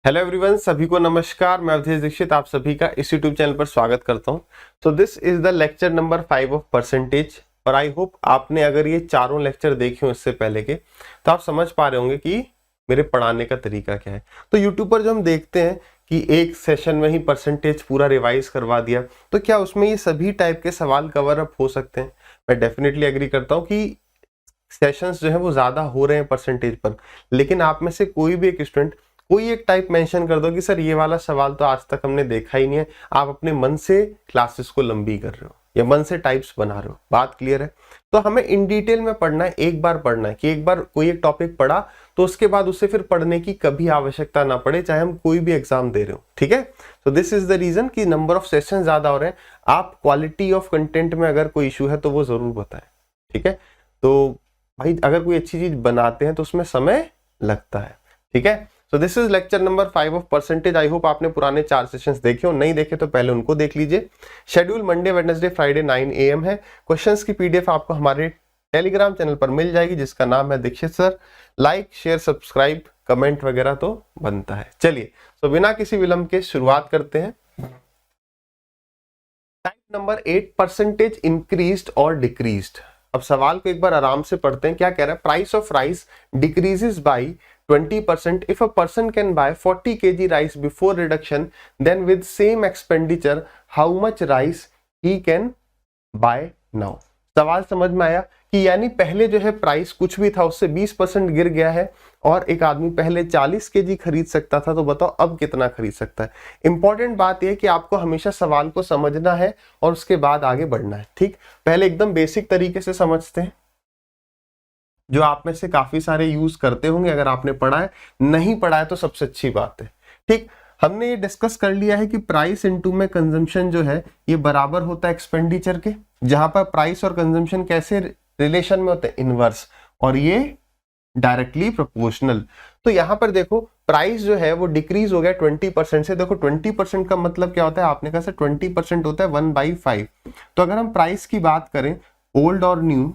Hello everyone, सभी को नमस्कार। मैं अवधेश दीक्षित आप सभी का इस यूट्यूब चैनल पर स्वागत करता हूं। So this is the lecture number 5 of percentage. और आई होप आपने अगर ये चारों लेक्चर देखे हो इससे पहले के, तो आप समझ पा रहे होंगे कि मेरे पढ़ाने का तरीका क्या है। तो यूट्यूब पर जो हम देखते हैं कि एक सेशन में ही परसेंटेज पूरा रिवाइज करवा दिया, तो क्या उसमें ये सभी टाइप के सवाल कवर अप हो सकते हैं? मैं डेफिनेटली एग्री करता हूँ कि सेशंस जो है वो ज्यादा हो रहे हैं परसेंटेज पर, लेकिन आप में से कोई भी एक स्टूडेंट कोई एक टाइप मेंशन कर दो कि सर ये वाला सवाल तो आज तक हमने देखा ही नहीं है। आप अपने मन से क्लासेस को लंबी कर रहे हो या मन से टाइप्स बना रहे हो। बात क्लियर है? तो हमें इन डिटेल में पढ़ना है, एक बार पढ़ना है कि एक बार कोई एक टॉपिक पढ़ा तो उसके बाद उसे फिर पढ़ने की कभी आवश्यकता ना पड़े, चाहे हम कोई भी एग्जाम दे रहे हो। ठीक है, तो दिस इज द रीजन कि नंबर ऑफ सेशन ज्यादा हो रहे हैं। आप क्वालिटी ऑफ कंटेंट में अगर कोई इशू है तो वो जरूर बताएं। ठीक है, तो भाई अगर कोई अच्छी चीज बनाते हैं तो उसमें समय लगता है। ठीक है, so this is lecture number 5 of percentage. I hope आपने पुराने 4 सेशंस देखे हो, नहीं देखे तो पहले उनको देख लीजिए। Schedule Monday Wednesday Friday 9 AM है। क्वेश्चंस की पीडीएफ आपको हमारे टेलीग्राम चैनल पर मिल जाएगी जिसका नाम है Dikshit sir. Like share subscribe comment वगैरह तो बनता है। चलिए, तो बिना किसी विलंब के शुरुआत करते हैं। टाइप नंबर 8, परसेंटेज इंक्रीज्ड और डिक्रीज्ड। अब सवाल को एक बार आराम से पढ़ते हैं। क्या कह रहा है? Price of rice decreases by 20% if a person can buy 40 kg rice before reduction, then with same expenditure how much rice he can buy now? सवाल समझ में आया कि यानी पहले जो है प्राइस कुछ भी था उससे 20% गिर गया है और एक आदमी पहले 40 kg खरीद सकता था, तो बताओ अब कितना खरीद सकता है। इंपॉर्टेंट बात यह कि आपको हमेशा सवाल को समझना है और उसके बाद आगे बढ़ना है। ठीक, पहले एकदम बेसिक तरीके से समझते हैं जो आप में से काफी सारे यूज करते होंगे। अगर आपने पढ़ा है, नहीं पढ़ा है तो सबसे अच्छी बात है। ठीक, हमने ये डिस्कस कर लिया है कि प्राइस इनटू में कंजम्पशन जो है ये बराबर होता है एक्सपेंडिचर के, जहां पर प्राइस और कंजम्पशन कैसे रिलेशन में होते हैं? इनवर्स, और ये डायरेक्टली प्रोपोर्शनल। तो यहां पर देखो प्राइस जो है वो डिक्रीज हो गया 20% से। देखो 20% का मतलब क्या होता है? आपने कहा सर 20% होता है 1/5। तो अगर हम प्राइस की बात करें ओल्ड और न्यू,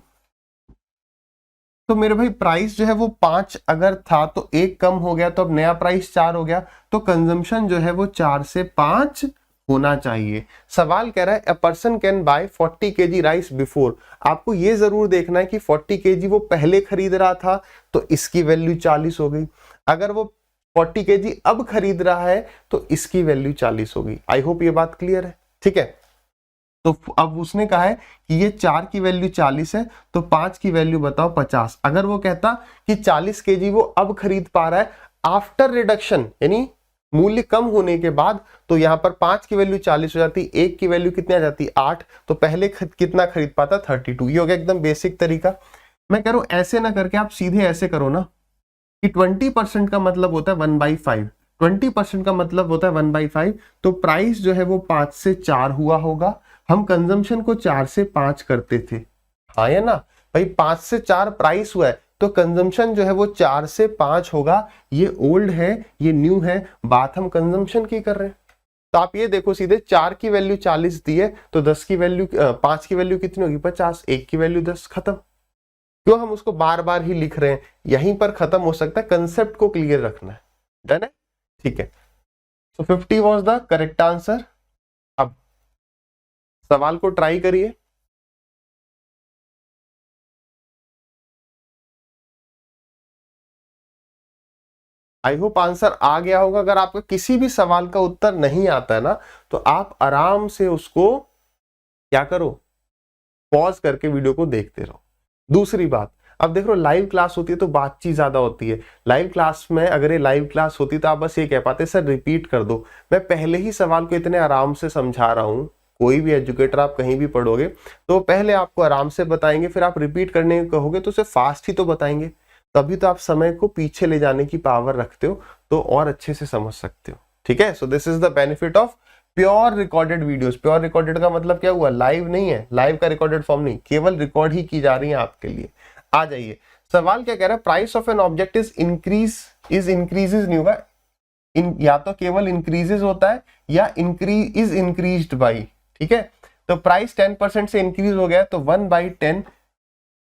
तो मेरे भाई प्राइस जो है वो 5 अगर था तो 1 कम हो गया, तो अब नया प्राइस 4 हो गया। तो कंजम्पशन जो है वो 4 से 5 होना चाहिए। सवाल कह रहा है a person can buy 40 kg rice before. आपको ये जरूर देखना है कि 40 kg वो पहले खरीद रहा था तो इसकी वैल्यू 40 हो गई। अगर वो 40 kg अब खरीद रहा है तो इसकी वैल्यू 40 होगी। आई होप ये बात क्लियर है। ठीक है, तो अब उसने कहा है कि ये 4 की वैल्यू 40 है तो 5 की वैल्यू बताओ 50। अगर वो कहता कि 40 kg वो अब खरीद पा रहा है आफ्टर रिडक्शन, यानी मूल्य कम होने के बाद, तो यहां पर 5 की वैल्यू 40 हो जाती, 1 की वैल्यू कितनी आ जाती? 8। तो पहले कितना खरीद पाता? 32। ये हो गया एकदम बेसिक तरीका। मैं कह रहा हूं ऐसे ना करके आप सीधे ऐसे करो ना कि 20% का मतलब होता है 1/5। 20% का मतलब होता है 1/5। तो प्राइस जो है वो 5 से 4 हुआ होगा। हम कंजम्पशन को 4 से 5 करते थे, हाँ या ना भाई? 5 से 4 प्राइस हुआ है तो कंजम्पशन जो है वो 4 से 5 होगा। ये ओल्ड है ये न्यू है, बात हम कंजम्पशन की कर रहे हैं। तो आप ये देखो सीधे 4 की वैल्यू 40 दी है तो 10 की वैल्यू 5 की वैल्यू कितनी होगी? 50। 1 की वैल्यू 10, खत्म। क्यों हम उसको बार बार ही लिख रहे हैं? यहीं पर खत्म हो सकता है, कंसेप्ट को क्लियर रखना है। डन है? ठीक है, सो 50 वाज द करेक्ट आंसर। अब सवाल को ट्राई करिए। आई होप आंसर आ गया होगा। अगर आपका किसी भी सवाल का उत्तर नहीं आता है ना, तो आप आराम से उसको क्या करो, पॉज करके वीडियो को देखते रहो। दूसरी बात, अब देख लो लाइव क्लास होती है तो बातचीत ज्यादा होती है। लाइव क्लास में अगर ये लाइव क्लास होती तो आप बस ये कह पाते सर रिपीट कर दो। मैं पहले ही सवाल को इतने आराम से समझा रहा हूं, कोई भी एजुकेटर आप कहीं भी पढ़ोगे तो पहले आपको आराम से बताएंगे, फिर आप रिपीट करने को कहोगे तो उसे फास्ट ही तो बताएंगे। तभी तो आप समय को पीछे ले जाने की पावर रखते हो, तो और अच्छे से समझ सकते हो। ठीक है, so this is the benefit of pure recorded videos. Pure recorded का मतलब क्या हुआ? लाइव नहीं है, लाइव का रिकॉर्डेड फॉर्म नहीं, केवल रिकॉर्ड ही की जा रही है आपके लिए। आ जाइए, सवाल क्या कह रहा है? Price of an object is increases नहीं होगा, या तो केवल इंक्रीजेस होता है या इंक्रीज्ड बाई। ठीक है, तो प्राइस 10% से इंक्रीज हो गया तो 1/10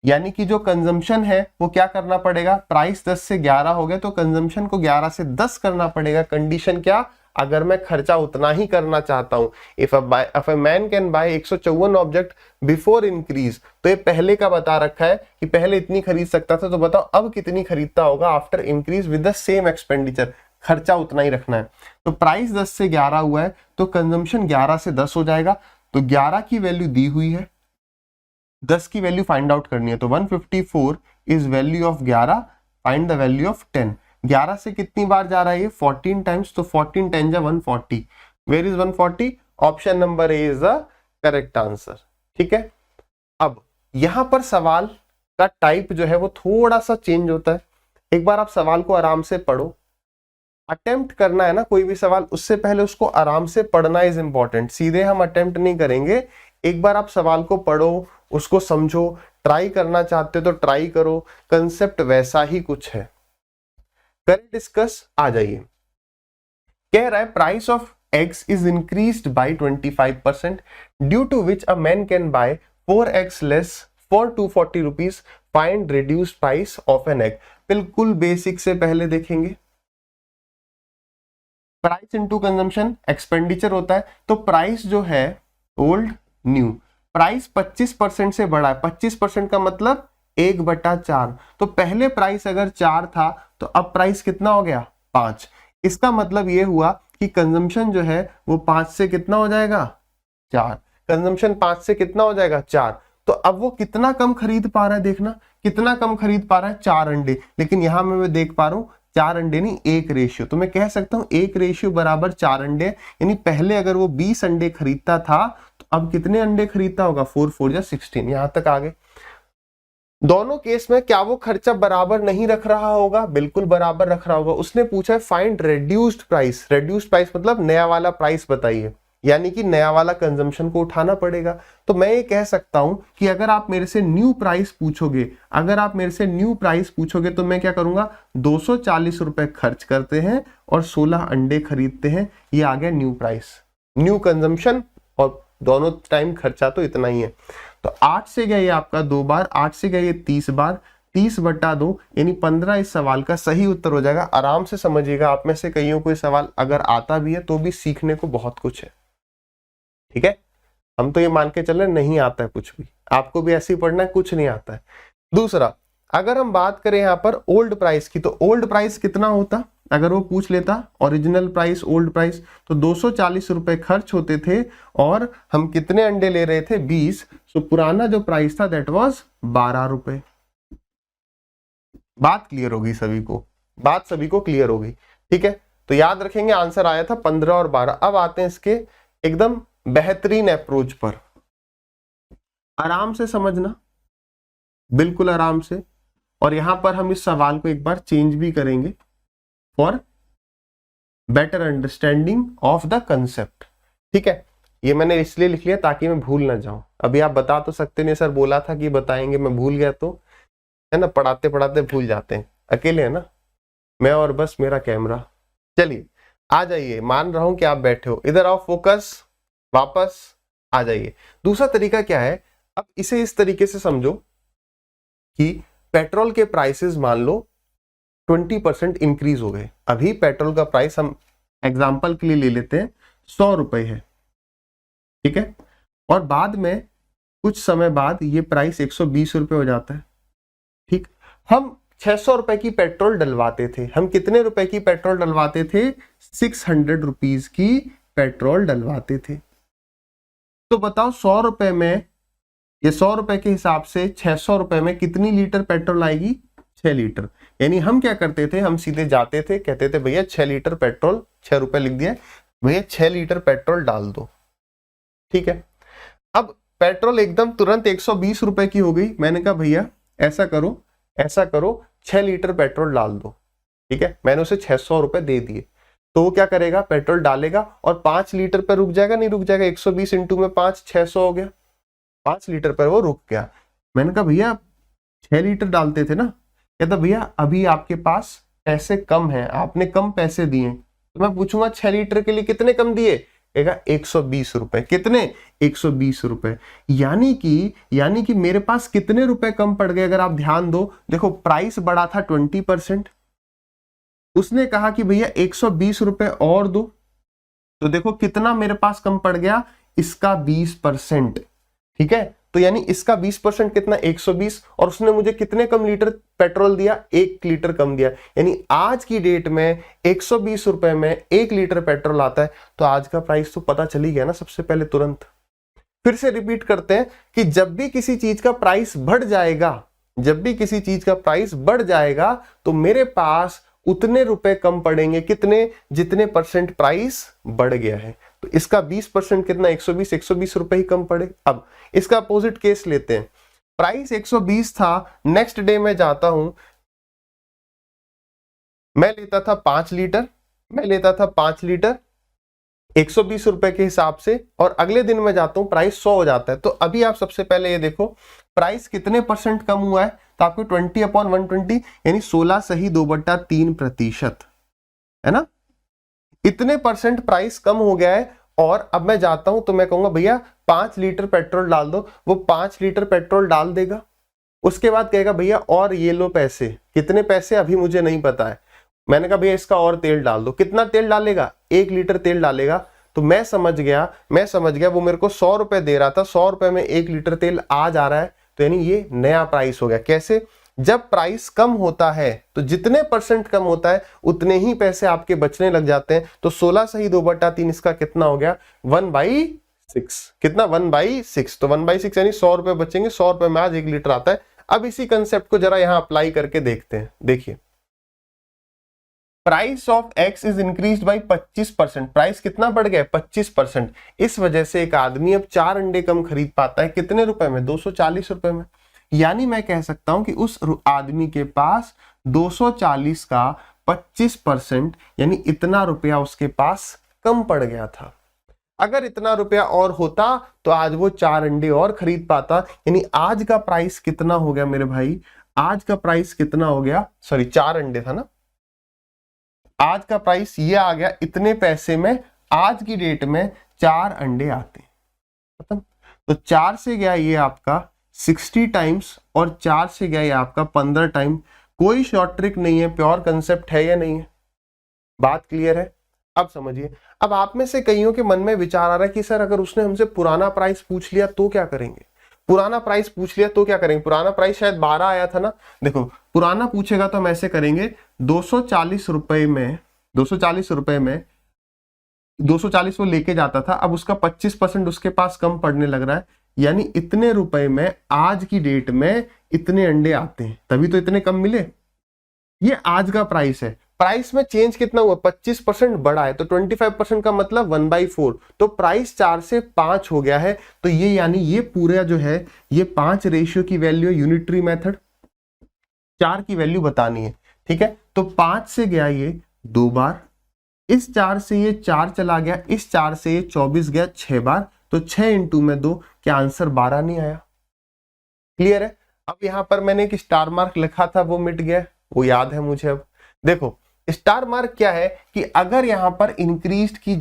यानी कि जो कंजम्पशन है वो क्या करना पड़ेगा, प्राइस 10 से 11 हो गया तो कंजम्पशन को 11 से 10 करना पड़ेगा। कंडीशन क्या, अगर मैं खर्चा उतना ही करना चाहता हूं, if a man can bye 154 object before increase, तो ये पहले का बता रखा है कि पहले इतनी खरीद सकता था, तो बताओ अब कितनी खरीदता होगा after increase with the same expenditure, खर्चा उतना ही रखना है। तो प्राइस 10 से 11 हुआ है तो कंजम्पशन 11 से 10 हो जाएगा। तो 11 की वैल्यू दी हुई है, 10 की वैल्यू फाइंड आउट करनी है, तो 154 is value of 11, find the value of 10। 11 से कितनी बार जा रहा है ये, 14 टाइम्स, तो 14 10 जा 140। Where is 140, option number A is the correct answer. ठीक है, अब यहां पर सवाल का टाइप जो है वो थोड़ा सा चेंज होता है। एक बार आप सवाल को आराम से पढ़ो, अटेम्प्ट करना है ना कोई भी सवाल, उससे पहले उसको आराम से पढ़ना इज इंपॉर्टेंट। सीधे हम अटेम्प्ट नहीं करेंगे, एक बार आप सवाल को पढ़ो, उसको समझो, ट्राई करना चाहते हो तो ट्राई करो, कंसेप्ट वैसा ही कुछ है। करें डिस्कस, आ जाइए। कह रहा है price of eggs is increased by 25% due to which a man can buy 4 eggs less for 240 rupees, find reduced price of an egg. बिल्कुल बेसिक से पहले देखेंगे, प्राइस इनटू कंजम्पशन एक्सपेंडिचर होता है, तो प्राइस जो है ओल्ड न्यू, प्राइस 25% से बढ़ा है, 25% का मतलब 1/4, तो पहले प्राइस अगर 4 था तो अब प्राइस कितना हो गया, 5। इसका मतलब ये हुआ कि कंजम्पशन जो है वो 5 से कितना हो जाएगा, 4। कंजम्पशन 5 से कितना हो जाएगा, 4। तो अब वो कितना कम खरीद पा रहा है, देखना कितना कम खरीद पा रहा है, 4 अंडे। लेकिन यहां मैं देख पा रहा हूं 4 अंडे नहीं, 1 रेशियो, तो मैं कह सकता हूं 1 रेशियो बराबर 4 अंडे। यानी पहले अगर वो 20 अंडे खरीदता था तो अब कितने अंडे खरीदता होगा, 4 4 जा 16। यहां तक आ गए। दोनों केस में क्या वो खर्चा बराबर नहीं रख रहा होगा, बिल्कुल बराबर रख रहा होगा। उसने पूछा है find reduced price, reduced price मतलब नया वाला प्राइस बताइए, यानी कि नया वाला कंजम्पशन को उठाना पड़ेगा। तो मैं ये कह सकता हूं कि अगर आप मेरे से न्यू प्राइस पूछोगे, अगर आप मेरे से न्यू प्राइस पूछोगे तो मैं क्या करूंगा, 240 रुपए खर्च करते हैं और 16 अंडे खरीदते हैं, ये आ गया न्यू प्राइस, न्यू कंजम्पशन, और दोनों टाइम खर्चा तो इतना ही है। तो 8 से गया ये आपका 2 बार, 8 से गया ये 30 बार, 30/2 यानी 15 इस सवाल का सही उत्तर हो जाएगा। आराम से समझिएगा, आप में से कईयों को सवाल अगर आता भी है तो भी सीखने को बहुत कुछ है। ठीक है, हम तो ये मान के चल रहे नहीं आता है कुछ भी, आपको भी ऐसे ही पढ़ना है, कुछ नहीं आता है। दूसरा, अगर हम बात करें यहाँ पर ओल्ड प्राइस की, तो ओल्ड प्राइस कितना होता, अगर वो पूछ लेता ओरिजिनल प्राइस ओल्ड प्राइस, तो 240 रुपए खर्च होते थे और हम कितने अंडे ले रहे थे, 20। सो पुराना जो प्राइस था दैट वाज 12 रुपए। बात क्लियर होगी सभी को, बात सभी को क्लियर होगी। ठीक है, तो याद रखेंगे आंसर आया था 15 और 12। अब आते हैं इसके एकदम बेहतरीन अप्रोच पर, आराम से समझना, बिल्कुल आराम से। और यहां पर हम इस सवाल को एक बार चेंज भी करेंगे for better understanding of the concept. ठीक है, ये मैंने इसलिए लिख लिया ताकि मैं भूल ना जाऊं। अभी आप बता तो सकते नहीं, सर बोला था कि बताएंगे, मैं भूल गया तो, है ना, पढ़ाते पढ़ाते भूल जाते हैं, अकेले है ना मैं और बस मेरा कैमरा। चलिए आ जाइए, मान रहा हूं कि आप बैठे हो, इधर आओ, फोकस, वापस आ जाइए। दूसरा तरीका क्या है, अब इसे इस तरीके से समझो कि पेट्रोल के प्राइसेस मान लो 20% इंक्रीज हो गए। अभी पेट्रोल का प्राइस हम एग्जांपल के लिए ले लेते हैं 100 रुपए है, ठीक है, और बाद में कुछ समय बाद ये प्राइस 120 रुपए हो जाता है। ठीक, हम 600 रुपए की पेट्रोल डलवाते थे, हम कितने रुपए की पेट्रोल डलवाते थे, 600 रुपीज की पेट्रोल डलवाते थे। तो बताओ 100 रुपए में, ये 100 रुपए के हिसाब से 600 रुपए में कितनी लीटर पेट्रोल आएगी, 6 लीटर। यानी हम क्या करते थे, हम सीधे जाते थे, कहते थे भैया 6 लीटर पेट्रोल, 6 रुपए लिख दिया, भैया 6 लीटर पेट्रोल डाल दो। ठीक है, अब पेट्रोल एकदम तुरंत 120 रुपए की हो गई। मैंने कहा भैया ऐसा करो, ऐसा करो, 6 लीटर पेट्रोल डाल दो। ठीक है, मैंने उसे 600 रुपए दे दिए। तो वो क्या करेगा, पेट्रोल डालेगा और 5 लीटर पर रुक जाएगा, नहीं रुक जाएगा, 120 इंटू में 5, 600 हो गया, 5 लीटर पर वो रुक गया। मैंने कहा भैया 6 लीटर डालते थे ना, कहता भैया अभी आपके पास पैसे कम हैं, आपने कम पैसे दिए। तो मैं पूछूंगा 6 लीटर के लिए कितने कम दिए, कहेगा 120 रुपए। कितने? 120 रुपए। यानी कि मेरे पास कितने रुपए कम पड़ गए अगर आप ध्यान दो। देखो प्राइस बढ़ा था 20%, उसने कहा कि भैया 120 रुपए और दो, तो देखो कितना मेरे पास कम पड़ गया, इसका 20%। ठीक है, तो यानी इसका 20% कितना, 120, और उसने मुझे कितने कम लीटर पेट्रोल दिया, 1 लीटर कम दिया। यानी आज की डेट में 120 रुपए में 1 लीटर पेट्रोल आता है, तो आज का प्राइस तो पता चल ही गया ना सबसे पहले तुरंत। फिर से रिपीट करते हैं कि जब भी किसी चीज का प्राइस बढ़ जाएगा, जब भी किसी चीज का प्राइस बढ़ जाएगा तो मेरे पास उतने रुपए कम पड़ेंगे, कितने, जितने परसेंट प्राइस बढ़ गया है। तो इसका 20% कितना, 120 रुपए ही कम पड़े। अब इसका अपोजिट केस लेते हैं, प्राइस 120 था, नेक्स्ट डे में जाता हूं, मैं लेता था 5 लीटर, 120 रुपए के हिसाब से, और अगले दिन में जाता हूं प्राइस 100 हो जाता है। तो अभी आप सबसे पहले ये देखो प्राइस कितने परसेंट कम हुआ है, तो आपको 20/120 यानी 16 सही 2/3%, है ना, इतने परसेंट प्राइस कम हो गया है। और अब मैं जाता हूं तो मैं कहूंगा भैया 5 लीटर पेट्रोल डाल दो, वो 5 लीटर पेट्रोल डाल देगा। उसके बाद कहेगा भैया और ये लो पैसे, कितने पैसे अभी मुझे नहीं पता है। मैंने कहा भैया इसका और तेल डाल दो, कितना तेल डालेगा, 1 लीटर तेल डालेगा। तो मैं समझ गया वो मेरे को 100 रुपए दे रहा था, 100 रुपए में 1 लीटर तेल आ जा रहा है, तो यानी ये नया प्राइस हो गया। कैसे? जब प्राइस कम होता है तो जितने परसेंट कम होता है उतने ही पैसे आपके बचने लग जाते हैं। तो 16 सही 2/3, इसका कितना हो गया, 1/6। कितना, 1/6। तो 1/6 यानी 100 रुपए बचेंगे, 100 रुपए में आज 1 लीटर आता है। अब इसी कंसेप्ट को जरा यहां अप्लाई करके देखते हैं। देखिए price of x is increase by 25%, price कितना बढ़ गया, 25%। इस वजह से एक आदमी अब 4 अंडे कम खरीद पाता है, कितने रुपए में, 240 रुपए में। यानी मैं कह सकता हूं कि उस आदमी के पास 240 का 25% यानी इतना रुपया उसके पास कम पड़ गया था। अगर इतना रुपया और होता तो आज वो 4 अंडे और खरीद पाता। यानी आज का प्राइस कितना हो गया मेरे भाई, आज का प्राइस कितना हो गया, सॉरी 4 अंडे था ना, आज का प्राइस ये आ गया, इतने पैसे में आज की डेट में 4 अंडे आते हैं। तो 4 से गया ये आपका 60 टाइम्स और 4 से गया ये आपका 15 टाइम। कोई शॉर्ट ट्रिक नहीं है, प्योर कंसेप्ट है या नहीं है, बात क्लियर है। अब समझिए, अब आप में से कईयों के मन में विचार आ रहा है कि सर अगर उसने हमसे पुराना प्राइस पूछ लिया तो क्या करेंगे, पुराना प्राइस पूछ लिया तो क्या करेंगे, पुराना प्राइस शायद 12 आया था ना। देखो पुराना पूछेगा तो हम ऐसे करेंगे, 240 रुपए में 240 वो लेके जाता था, अब उसका 25% उसके पास कम पड़ने लग रहा है, यानी इतने रुपए में आज की डेट में इतने अंडे आते हैं, तभी तो इतने कम मिले। ये आज का प्राइस है, प्राइस में चेंज कितना हुआ, 25% बढ़ा है, तो 25% का मतलब 1/4, तो प्राइस 4 से 5 हो गया है। तो ये यानी ये पूरा जो है ये 5 रेशियो की वैल्यू, यूनिटरी मेथड 4 की वैल्यू बतानी है, ठीक है। तो 5 से गया ये 2 बार, इस 4 से ये 4 चला गया, इस 4 से ये 24 गया 6 बार, तो 6 इंटू में 2, क्या आंसर 12 नहीं आया। क्लियर है। अब यहां पर मैंने एक स्टार मार्क लिखा था वो मिट गया, वो याद है मुझे। अब देखो स्टार मार्क क्या है कि अगर यहां पर इंक्रीज्ड की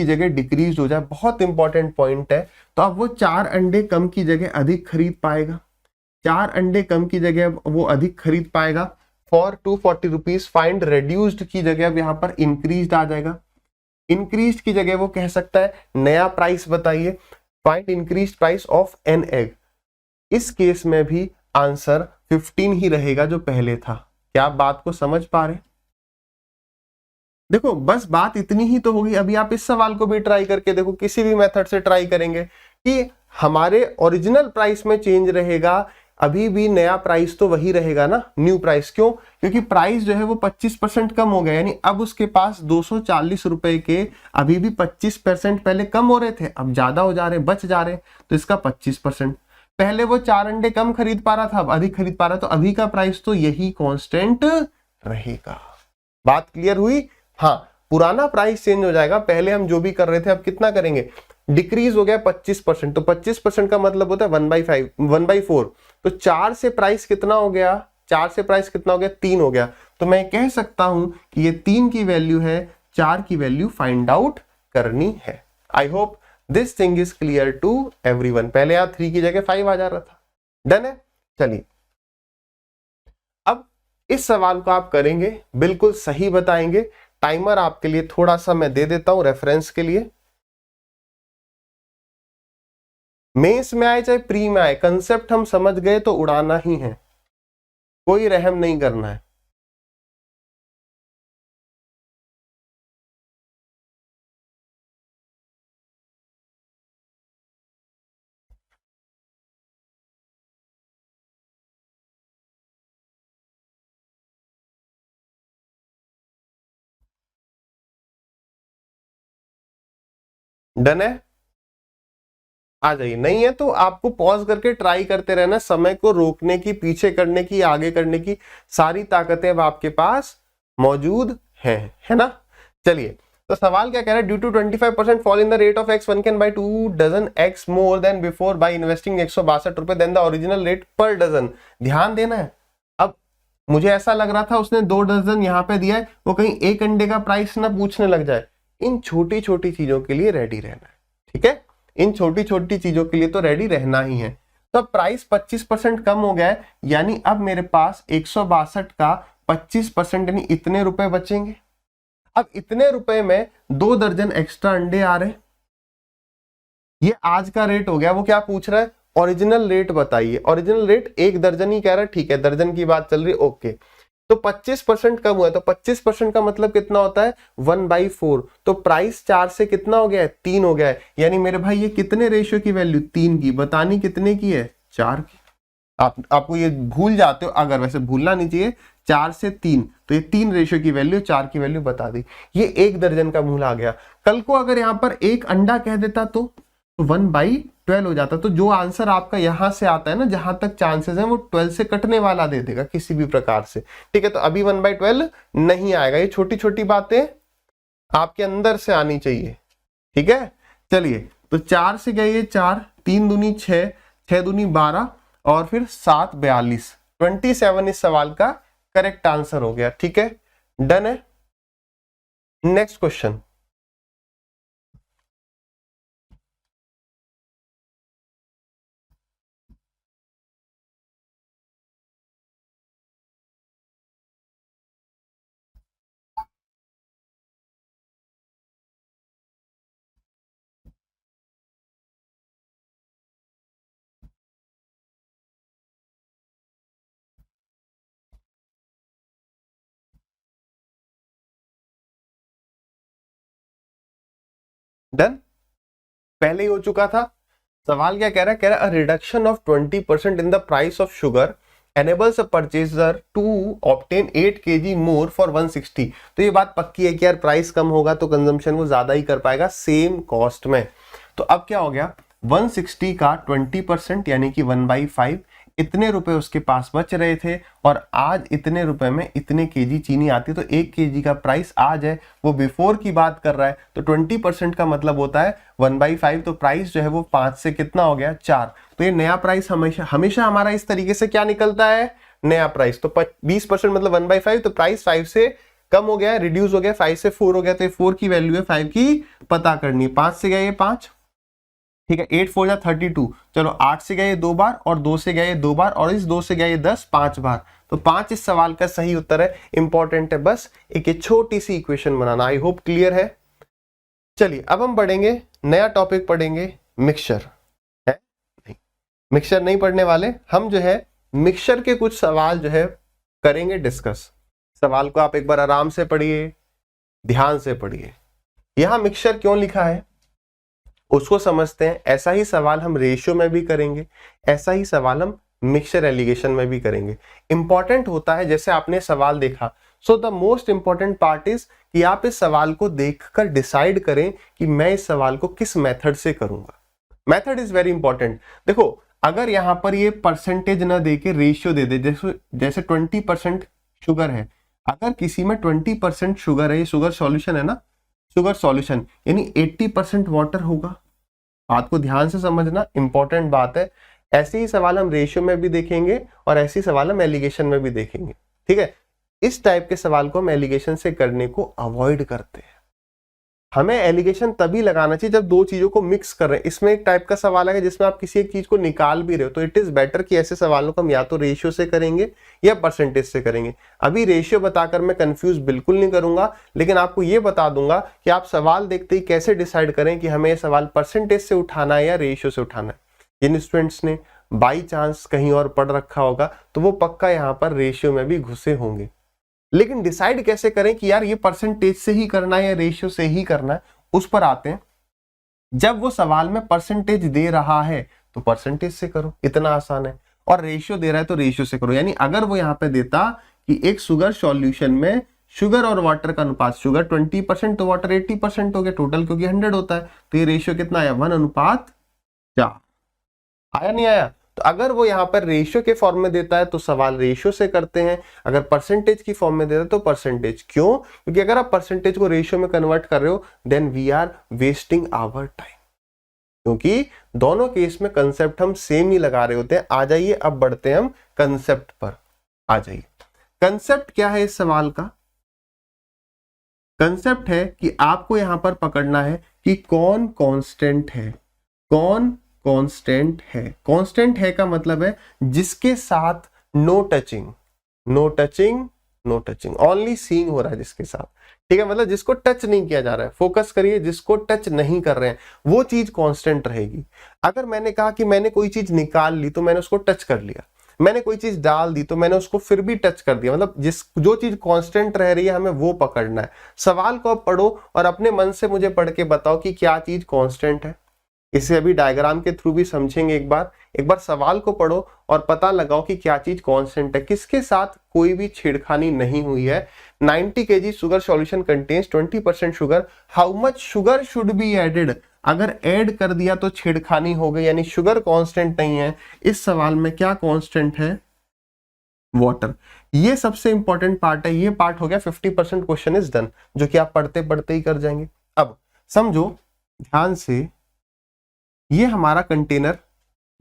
जगह डिक्रीज हो जाए, बहुत इंपॉर्टेंट पॉइंट है, तो अब वो 4 अंडे कम की जगह अधिक खरीद पाएगा, 4 अंडे कम की जगह वो अधिक खरीद पाएगा। फॉर 240 रुपीज फाइंड रेड्यूस्ड की जगह अब यहां पर इंक्रीज्ड आ जाएगा, इंक्रीज्ड की जगह वो कह सकता है नया प्राइस बताइए, find increased price of an egg. इस केस में भी आंसर 15 ही रहेगा जो पहले था। क्या आप बात को समझ पा रहे? देखो बस बात इतनी ही तो होगी। अभी आप इस सवाल को भी ट्राई करके देखो, किसी भी मेथड से ट्राई करेंगे कि हमारे ओरिजिनल प्राइस में चेंज रहेगा, अभी भी नया प्राइस तो वही रहेगा ना, न्यू प्राइस। क्यों? क्योंकि प्राइस जो है वो 25% कम हो गया, यानी अब उसके पास 240 रुपए के अभी भी 25% पहले कम हो रहे थे, अब ज्यादा हो जा रहे, बच जा रहे, तो इसका 25%। पहले वो 4 अंडे कम खरीद पा रहा था, अब अधिक खरीद पा रहा, तो अभी का प्राइस तो यही कांस्टेंट रहेगा। बात क्लियर हुई? हाँ, पुराना प्राइस चेंज हो जाएगा, पहले हम जो भी कर रहे थे अब कितना करेंगे, डिक्रीज हो गया 25%, तो 25% का मतलब होता है 1/4। तो 4 से प्राइस कितना हो गया, 4 से प्राइस कितना हो गया, 3 हो गया। तो मैं कह सकता हूं कि ये 3 की वैल्यू है 4 की वैल्यू फाइंड आउट करनी है। I hope this thing is clear to everyone. पहले यहाँ 3 की जगह 5 आ जा रहा था। डन है। चलिए अब इस सवाल को आप करेंगे, बिल्कुल सही बताएंगे। टाइमर आपके लिए थोड़ा सा मैं दे देता हूं रेफरेंस के लिए। मेंस में आए चाहे प्री में आए, कंसेप्ट हम समझ गए तो उड़ाना ही है, कोई रहम नहीं करना है। डन है। आ जाइए, नहीं है तो आपको पॉज करके ट्राई करते रहना। समय को रोकने की, पीछे करने की, आगे करने की सारी ताकतें अब आपके पास मौजूद हैं, है ना। चलिए तो सवाल क्या कह रहा है, due to 25% fall in the rate of eggs, one can buy 2 dozen eggs more than before by investing 162 रुपए देन द ओरिजिनल रेट पर डजन। ध्यान देना है। अब मुझे ऐसा लग रहा था उसने 2 डजन यहाँ पे दिया है, वो कहीं एक अंडे का प्राइस ना पूछने लग जाए। इन छोटी छोटी चीजों के लिए रेडी रहना है, ठीक है। इन छोटी छोटी चीजों के लिए तो रेडी रहना ही है। तो प्राइस 25% कम हो गया है, यानी अब मेरे पास 162 का 25% यानी इतने रुपए बचेंगे। अब इतने रुपए में 2 दर्जन एक्स्ट्रा अंडे आ रहे। ये आज का रेट हो गया। वो क्या पूछ रहा है, ओरिजिनल रेट बताइए। ओरिजिनल रेट 1 दर्जन ही कह रहा है, ठीक है, दर्जन की बात चल रही है, ओके। तो 25% कम हुआ है, तो 25% का मतलब कितना होता है 1/4। तो प्राइस 4 से कितना हो गया है, 3 हो गया है। यानी मेरे भाई ये कितने रेशियो की वैल्यू, 3 की। बतानी कितने की है, 4 की। आपको ये भूल जाते हो, अगर वैसे भूलना नहीं चाहिए, 4 से 3, तो ये 3 रेशियो की वैल्यू, 4 की वैल्यू बता दी। ये 1 दर्जन का मूल आ गया। कल को अगर यहाँ पर एक अंडा कह देता तो 1/12 हो जाता। तो जो आंसर आपका यहां से आता है ना, जहां तक चांसेस है, वो 12 से कटने वाला दे देगा किसी भी प्रकार से, ठीक है। तो अभी 1/12 नहीं आएगा। ये छोटी छोटी बातें आपके अंदर से आनी चाहिए, ठीक है। चलिए तो 4 से गए 4, 3 दूनी 6, 6 दूनी 12 और फिर 7 42, 27 इस सवाल का करेक्ट आंसर हो गया, ठीक है। डन है। Next question. डन, पहले ही हो चुका था। सवाल क्या कह रहा है, कह रहा है reduction of 20% in the price of sugar enables a purchaser to obtain 8 kg more for 160। तो ये बात पक्की है कि यार प्राइस कम होगा तो कंजम्पशन वो ज्यादा ही कर पाएगा सेम कॉस्ट में। तो अब क्या हो गया, 160 का 20% यानी कि 1/5, इतने रुपए उसके पास बच रहे थे और आज इतने रुपए में इतने केजी चीनी आती है। तो 1 केजी का प्राइस आज है, वो बिफोर की बात कर रहा है, तो 20% का मतलब होता है 1/5। तो प्राइस जो है वो 5 से कितना हो गया, 4। तो ये नया प्राइस हमेशा हमेशा हमारा इस तरीके से क्या निकलता है, नया प्राइस। तो 20% मतलब 1/5, तो प्राइस 5 से कम हो गया है, रिड्यूस हो गया, 5 से 4 हो गया। तो ये 4 की वैल्यू है, 5 की पता करनी है। 5 से गया ये 5, ठीक है, 8 4 32। चलो 8 से गए 2 बार और 2 से गए 2 बार और इस 2 से गए 10, 5 बार। तो 5 इस सवाल का सही उत्तर है। इंपॉर्टेंट है बस एक छोटी सी इक्वेशन बनाना। आई होप क्लियर है। चलिए अब हम पढ़ेंगे, नया टॉपिक पढ़ेंगे, मिक्सचर है। नहीं, मिक्सचर नहीं पढ़ने वाले हम, जो है मिक्सचर के कुछ सवाल जो है करेंगे डिस्कस। सवाल को आप एक बार आराम से पढ़िए, ध्यान से पढ़िए। यहां मिक्सचर क्यों लिखा है उसको समझते हैं। ऐसा ही सवाल हम रेशियो में भी करेंगे, ऐसा ही सवाल हम मिक्सचर एलिगेशन में भी करेंगे। इंपॉर्टेंट होता है, जैसे आपने सवाल देखा, so the most important part is कि आप इस सवाल को देखकर डिसाइड करें कि मैं इस सवाल को किस मेथड से करूंगा। Method is very important. देखो अगर यहां पर ये परसेंटेज ना देके रेशियो दे दे, जैसे 20% शुगर है, अगर किसी में 20% शुगर है, ये शुगर सॉल्यूशन है ना, शुगर सॉल्यूशन यानी 80% वाटर होगा। बात को ध्यान से समझना, इंपॉर्टेंट बात है। ऐसे ही सवाल हम रेशियो में भी देखेंगे और ऐसे ही सवाल हम एलिगेशन में भी देखेंगे, ठीक है। इस टाइप के सवाल को हम एलिगेशन से करने को अवॉइड करते हैं, हमें एलिगेशन तभी लगाना चाहिए जब दो चीजों को मिक्स कर रहे हैं। इसमें एक टाइप का सवाल है जिसमें आप किसी एक चीज को निकाल भी रहे हो, तो इट इज बेटर कि ऐसे सवालों को हम या तो रेशियो से करेंगे या परसेंटेज से करेंगे। अभी रेशियो बताकर मैं कंफ्यूज बिल्कुल नहीं करूंगा, लेकिन आपको ये बता दूंगा कि आप सवाल देखते ही कैसे डिसाइड करें कि हमें ये सवाल परसेंटेज से उठाना है या रेशियो से उठाना है। जिन स्टूडेंट्स ने बाई चांस कहीं और पढ़ रखा होगा तो वो पक्का यहाँ पर रेशियो में भी घुसे होंगे, लेकिन डिसाइड कैसे करें कि यार ये परसेंटेज से ही करना है या रेशियो से ही करना है, उस पर आते हैं। जब वो सवाल में परसेंटेज दे रहा है तो परसेंटेज से करो, इतना आसान है, और रेशियो दे रहा है तो रेशियो से करो। यानी अगर वो यहाँ पे देता कि एक शुगर सॉल्यूशन में शुगर और वाटर का अनुपात, शुगर 20% तो वाटर 80% हो गया टोटल, क्योंकि 100 होता है, तो ये रेशियो कितना आया 1:4 आया नहीं आया। तो अगर वो यहाँ पर रेशियो के फॉर्म में देता है तो सवाल रेशियो से करते हैं, अगर परसेंटेज की फॉर्म में देता है तो परसेंटेज। क्यों? क्योंकि अगर आप परसेंटेज को रेशियो में कन्वर्ट कर रहे हो then we are wasting our time, क्योंकि दोनों केस में कंसेप्ट हम सेम ही लगा रहे होते हैं। आ जाइए अब बढ़ते हैं हम कंसेप्ट पर। आ जाइए, कंसेप्ट क्या है इस सवाल का? कंसेप्ट है कि आपको यहां पर पकड़ना है कि कौन कांस्टेंट है, कौन कांस्टेंट है। कांस्टेंट है का मतलब है जिसके साथ no touching, no touching, no touching, only seeing हो रहा है जिसके साथ, ठीक है, मतलब जिसको टच नहीं किया जा रहा है। फोकस करिए, जिसको टच नहीं कर रहे हैं वो चीज कांस्टेंट रहेगी। अगर मैंने कहा कि मैंने कोई चीज निकाल ली तो मैंने उसको टच कर लिया, मैंने कोई चीज डाल दी तो मैंने उसको फिर भी टच कर दिया, मतलब जो चीज कांस्टेंट रह रही है हमें वो पकड़ना है। सवाल को अब पढ़ो और अपने मन से मुझे पढ़ के बताओ कि क्या चीज कांस्टेंट है। इसे अभी डायग्राम के थ्रू भी समझेंगे। एक बार सवाल को पढ़ो और पता लगाओ कि क्या चीज कांस्टेंट है, किसके साथ कोई भी छेड़खानी नहीं हुई है। 90 kg sugar solution contains 20% sugar, how much sugar should be added, अगर ऐड कर दिया तो छेड़खानी हो गई, यानी शुगर कांस्टेंट नहीं है। इस सवाल में क्या कांस्टेंट है? वाटर। ये सबसे इंपॉर्टेंट पार्ट है, ये पार्ट हो गया 50% क्वेश्चन इज डन, जो कि आप पढ़ते पढ़ते ही कर जाएंगे। अब समझो ध्यान से, ये हमारा कंटेनर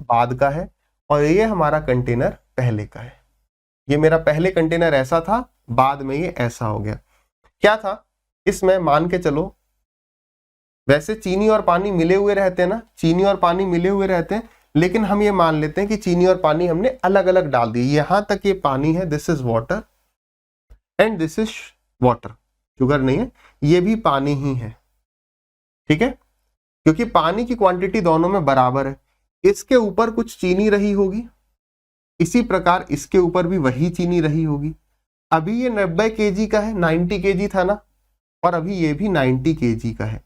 बाद का है और ये हमारा कंटेनर पहले का है। ये मेरा पहले कंटेनर ऐसा था, बाद में ये ऐसा हो गया। क्या था इसमें? मान के चलो, वैसे चीनी और पानी मिले हुए रहते हैं ना, चीनी और पानी मिले हुए रहते हैं, लेकिन हम ये मान लेते हैं कि चीनी और पानी हमने अलग अलग डाल दी। यहां तक ये पानी है, this is water and this is water, sugar नहीं है, ये भी पानी ही है, ठीक है, क्योंकि पानी की क्वांटिटी दोनों में बराबर है। इसके ऊपर कुछ चीनी रही होगी, इसी प्रकार इसके ऊपर भी वही चीनी रही होगी। अभी ये 90 kg का है, 90 kg था ना, और अभी ये भी 90 kg का है।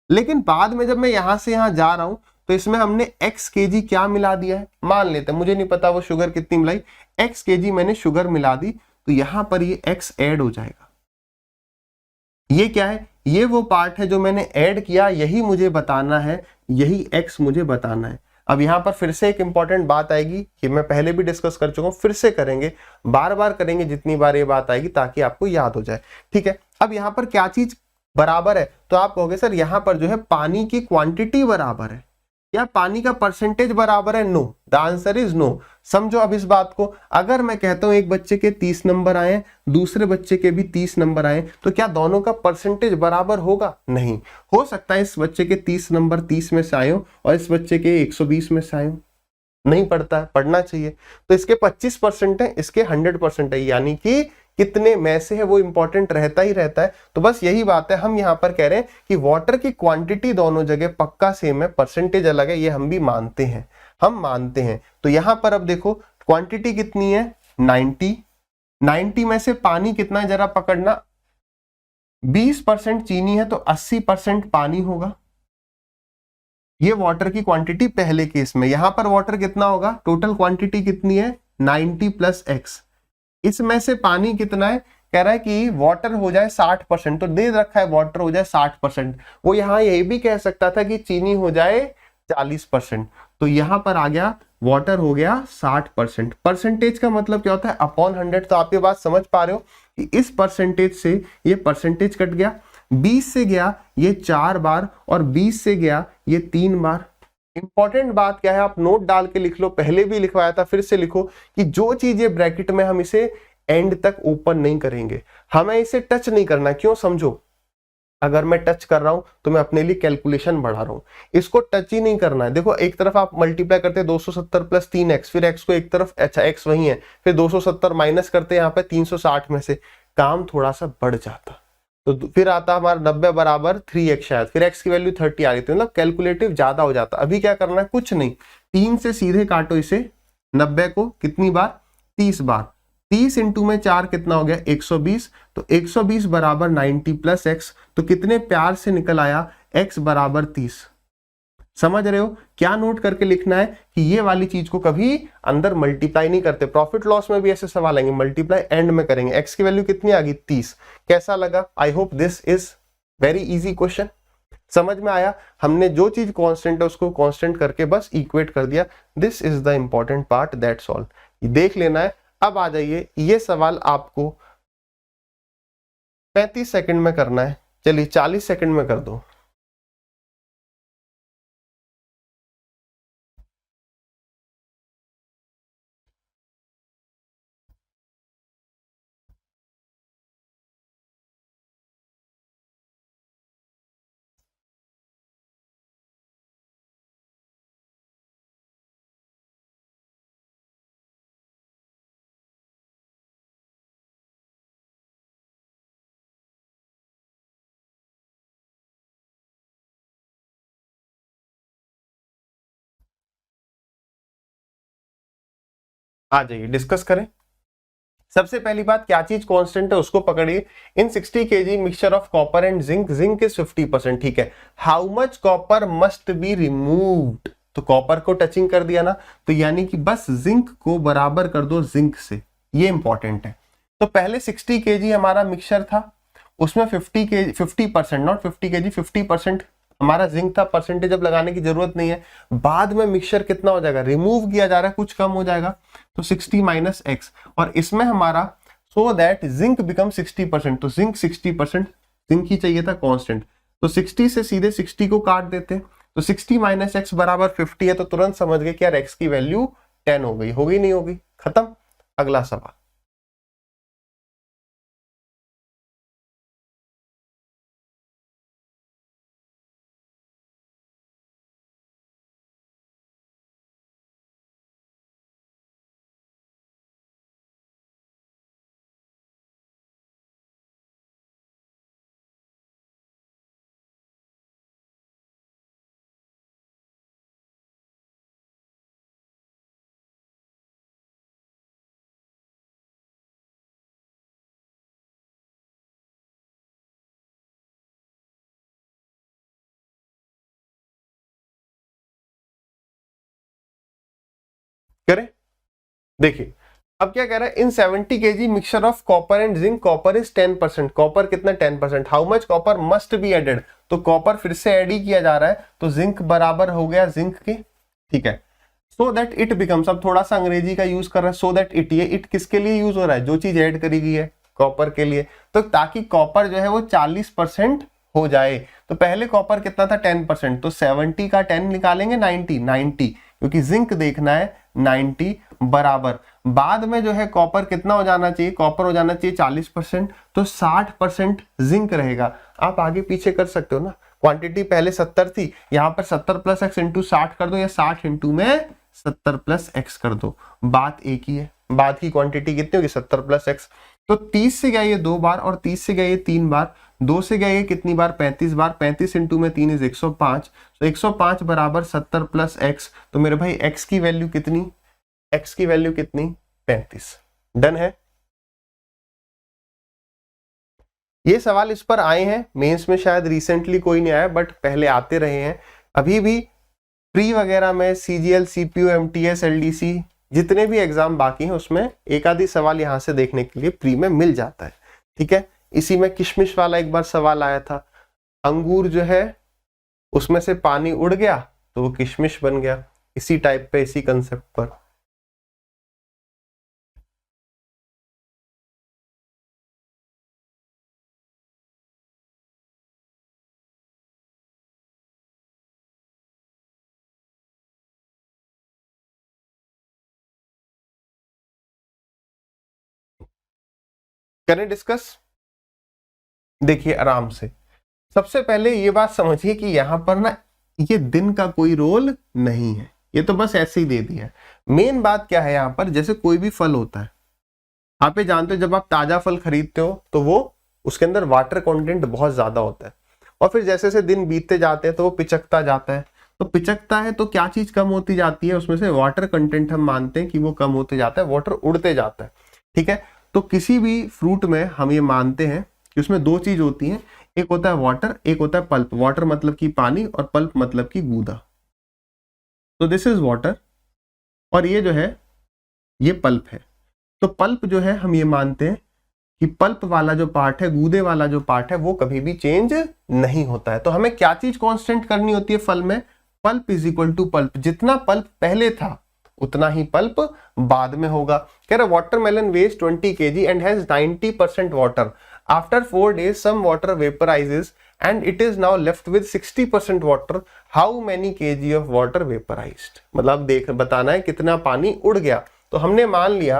लेकिन बाद में जब मैं यहां से यहां जा रहा हूं तो इसमें हमने x kg क्या मिला दिया है, मान लेते हैं, मुझे नहीं पता वो शुगर कितनी मिलाई, x kg मैंने शुगर मिला दी, तो यहां पर ये x ऐड हो जाएगा। ये क्या है? ये वो पार्ट है जो मैंने ऐड किया, यही मुझे बताना है, यही x मुझे बताना है। अब यहां पर फिर से एक इंपॉर्टेंट बात आएगी, कि मैं पहले भी डिस्कस कर चुका हूं, फिर से करेंगे, बार बार करेंगे जितनी बार ये बात आएगी, ताकि आपको याद हो जाए, ठीक है। अब यहां पर क्या चीज बराबर है? तो आप कहोगे सर यहां पर जो है पानी की क्वांटिटी बराबर है या पानी का परसेंटेज बराबर है? No, the answer is no. समझो अब इस बात को, अगर मैं कहता हूं एक बच्चे के 30 नंबर आए, दूसरे बच्चे के भी 30 नंबर आए, तो क्या दोनों का परसेंटेज बराबर होगा? नहीं हो सकता है इस बच्चे के 30 नंबर 30 में से आए हो और इस बच्चे के 120 में से आए हो, नहीं पढ़ता है, पढ़ना चाहिए। तो इसके 25% है, इसके 100% है, यानी कि कितने में से है वो इंपॉर्टेंट रहता ही रहता है। तो बस यही बात है, हम यहां पर कह रहे हैं कि वाटर की क्वांटिटी दोनों जगह पक्का सेम है, परसेंटेज अलग है, ये हम भी मानते हैं, हम मानते हैं। तो यहां पर अब देखो क्वांटिटी कितनी है 90, 90 में से पानी कितना है जरा पकड़ना, 20% चीनी है तो 80% पानी होगा। ये वाटर की क्वांटिटी पहले केस में, यहां पर वाटर कितना होगा, टोटल क्वांटिटी कितनी है 90 + x, इसमें से पानी कितना है, कह रहा है कि वाटर हो जाए 60%, तो दे रखा है वाटर हो जाए 60%, वो यहां यही भी कह सकता था कि चीनी हो जाए 40%, तो यहां पर आ गया वाटर हो गया 60%। परसेंटेज का मतलब क्या होता है, अपॉन 100। तो आप ये बात समझ पा रहे हो कि इस परसेंटेज से ये परसेंटेज कट गया, 20 से गया ये 4 बार और 20 से गया ये 3 बार। इंपॉर्टेंट बात क्या है, आप नोट डाल के लिख लो, पहले भी लिखवाया था, फिर से लिखो कि जो चीज ये ब्रैकेट में, हम इसे एंड तक ओपन नहीं करेंगे, हमें इसे टच नहीं करना। क्यों? समझो, अगर मैं टच कर रहा हूं तो मैं अपने लिए कैलकुलेशन बढ़ा रहा हूं, इसको टच ही नहीं करना है। देखो एक तरफ आप मल्टीप्लाई करते हैं 270 प्लस 3x, फिर x को एक तरफ, अच्छा x वही है, फिर 270 माइनस करते हैं यहाँ पे 360 में से, काम थोड़ा सा बढ़ जाता, तो फिर आता हमारा 90 बराबर 3x शायद, फिर x की वैल्यू 30 आ रही थी, मतलब कैलकुलेटिव ज्यादा हो जाता। अभी क्या करना है, कुछ नहीं, 3 से सीधे काटो इसे, 90 को कितनी बार, 30 बार, 30 इंटू में 4 कितना हो गया 120, तो 120 बराबर 90 प्लस एक्स, तो कितने प्यार से निकल आया x बराबर 30। समझ रहे हो, क्या नोट करके लिखना है कि ये वाली चीज को कभी अंदर मल्टीप्लाई नहीं करते। प्रॉफिट लॉस में भी ऐसे सवाल आएंगे, मल्टीप्लाई एंड में करेंगे। x की वैल्यू कितनी आ गई 30। कैसा लगा, आई hope this is very easy question, समझ में आया। हमने जो चीज कांस्टेंट है उसको कांस्टेंट करके बस इक्वेट कर दिया, this is the important part, that's all, देख लेना है। अब आ जाइए, ये सवाल आपको 35 सेकंड में करना है, चलिए 40 सेकंड में कर दो। आ जाइए डिस्कस करें। सबसे पहली बात, क्या चीज कांस्टेंट है उसको पकड़िए। इन 60 KG mixture of copper and zinc, zinc is 50%, ठीक है। How much copper must be removed, तो कॉपर को टचिंग कर दिया ना, तो यानी कि बस जिंक को बराबर कर दो जिंक से, ये इंपॉर्टेंट है। तो पहले 60 केजी हमारा मिक्सचर था, उसमें 50% नॉट 50 केजी, 50% हमारा जिंक था, परसेंटेज अब लगाने की जरूरत नहीं है। बाद में मिक्सचर कितना हो जाएगा, रिमूव किया जा रहा है, कुछ कम हो जाएगा, तो 60 माइनस एक्स, और इसमें हमारा सो दैट जिंक बिकम 60%, तो जिंक 60%, जिंक ही चाहिए था कांस्टेंट, तो 60 से सीधे 60 को काट देते, तो 60 माइनस एक्स बराबर 50 है, तो तुरंत समझ गए कि यार एक्स की वैल्यू 10 हो गई, होगी नहीं होगी, खत्म। अगला सवाल, करें, देखिए अब क्या कह रहा है, in 70 kg mixture of copper and zinc, copper is 10%, copper कितना 10%, how much copper must be added, तो कॉपर फिर से ऐड ही किया जा रहा है, तो जिंक बराबर हो गया जिंक के, ठीक है। सो दैट इट बिकम्स, अब थोड़ा सा अंग्रेजी का यूज कर रहा है, सो दैट इट, ये इट किसके लिए यूज हो रहा है, जो चीज ऐड करी गई है कॉपर के लिए, तो ताकि कॉपर जो है वो 40% हो जाए। तो पहले कॉपर कितना था 10%, तो 70 का 10 निकालेंगे 90 क्योंकि जिंक देखना है 90 बराबर, बाद में जो है कॉपर कितना हो जाना चाहिए, कॉपर हो जाना चाहिए 40%, तो 60% जिंक रहेगा। आप आगे पीछे कर सकते हो ना, क्वांटिटी पहले 70 थी, यहां पर 70 प्लस एक्स इंटू 60 कर दो, या 60 इंटू में 70 प्लस एक्स कर दो, बात एक ही है। बाद की क्वांटिटी कितनी होगी 70 प्लस एक्स, तो 30 से गया ये 2 बार, और 30 से गया ये 3 बार, 2 से गया ये कितनी बार 35 बार, 35 इंटू में 3 इज 105, तो 105 बराबर 70 प्लस एक्स, तो मेरे भाई एक्स की वैल्यू कितनी, एक्स की वैल्यू कितनी 35। डन है, ये सवाल इस पर आए हैं मेंस में, शायद रिसेंटली कोई नहीं आया, बट पहले आते रहे हैं। अभी भी प्री वगैरह में सीजीएल, सीपीयू, एमटीएस, एलडीसी, जितने भी एग्जाम बाकी हैं उसमें एक आधी सवाल यहां से देखने के लिए प्री में मिल जाता है, ठीक है। इसी में किशमिश वाला एक बार सवाल आया था, अंगूर जो है उसमें से पानी उड़ गया तो वो किशमिश बन गया, इसी टाइप पे, इसी कंसेप्ट पर। करें डिस्कस, देखिए आराम से, सबसे पहले ये बात समझिए कि यहां पर ना ये दिन का कोई रोल नहीं है, ये तो बस ऐसे ही दे दिया है। मेन बात क्या है यहाँ पर, जैसे कोई भी फल होता है, आप ये जानते हो जब आप ताजा फल खरीदते हो तो वो उसके अंदर वाटर कंटेंट बहुत ज्यादा होता है, और फिर जैसे जैसे दिन बीतते जाते हैं तो वो पिचकता जाता है। तो पिचकता है तो क्या चीज कम होती जाती है, उसमें से वाटर कंटेंट हम मानते हैं कि वो कम होते जाता है, वाटर उड़ते जाता है। ठीक है, तो किसी भी फ्रूट में हम ये मानते हैं कि उसमें दो चीज होती हैं, एक होता है वाटर, एक होता है पल्प। वाटर मतलब कि पानी और पल्प मतलब कि गूदा। तो दिस इज वाटर और ये जो है ये पल्प है। तो पल्प जो है हम ये मानते हैं कि पल्प वाला जो पार्ट है, गूदे वाला जो पार्ट है, वो कभी भी चेंज नहीं होता है। तो हमें क्या चीज कांस्टेंट करनी होती है फल में, pulp is equal to pulp. जितना पल्प पहले था उतना ही पल्प बाद में होगा। कह रहे watermelon weighs 20 kg and has 90% water. After 4 days some water vaporises and it is now left with 60% water. How many kg of water vaporised. मतलब देख बताना है कितना पानी उड़ गया। तो हमने मान लिया,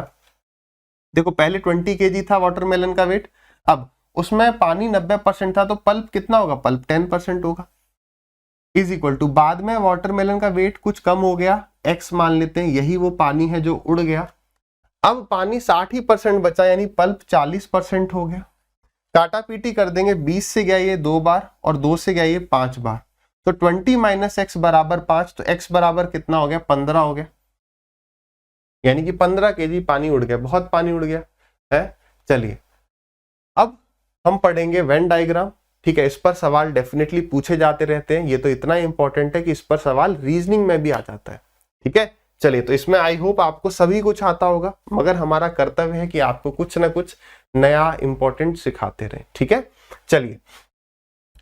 देखो पहले 20 kg था वाटरमेलन का वेट, अब उसमें पानी 90% था, तो पल्प कितना होगा, पल्प 10% होगा, इज इक्वल टू बाद में वाटरमेलन का वेट कुछ कम हो गया, x मान लेते हैं, यही वो पानी है जो उड़ गया। अब पानी 60% बचा, यानी पल्प 40% हो गया। काटा पीटी कर देंगे, 20 से गया ये 2 बार और 2 से गया ये 5 बार, तो 20 माइनस x बराबर 5, तो x बराबर कितना हो गया, 15 हो गया, यानी कि 15 kg पानी उड़ गया। बहुत पानी उड़ गया है। चलिए अब हम पढ़ेंगे वेन डायग्राम। ठीक है, इस पर सवाल डेफिनेटली पूछे जाते रहते हैं, ये तो इतना इंपॉर्टेंट है कि इस पर सवाल रीजनिंग में भी आ जाता है। ठीक है, चलिए तो इसमें आई होप आपको सभी कुछ आता होगा, मगर हमारा कर्तव्य है कि आपको कुछ ना कुछ नया इंपॉर्टेंट सिखाते रहे। ठीक है, चलिए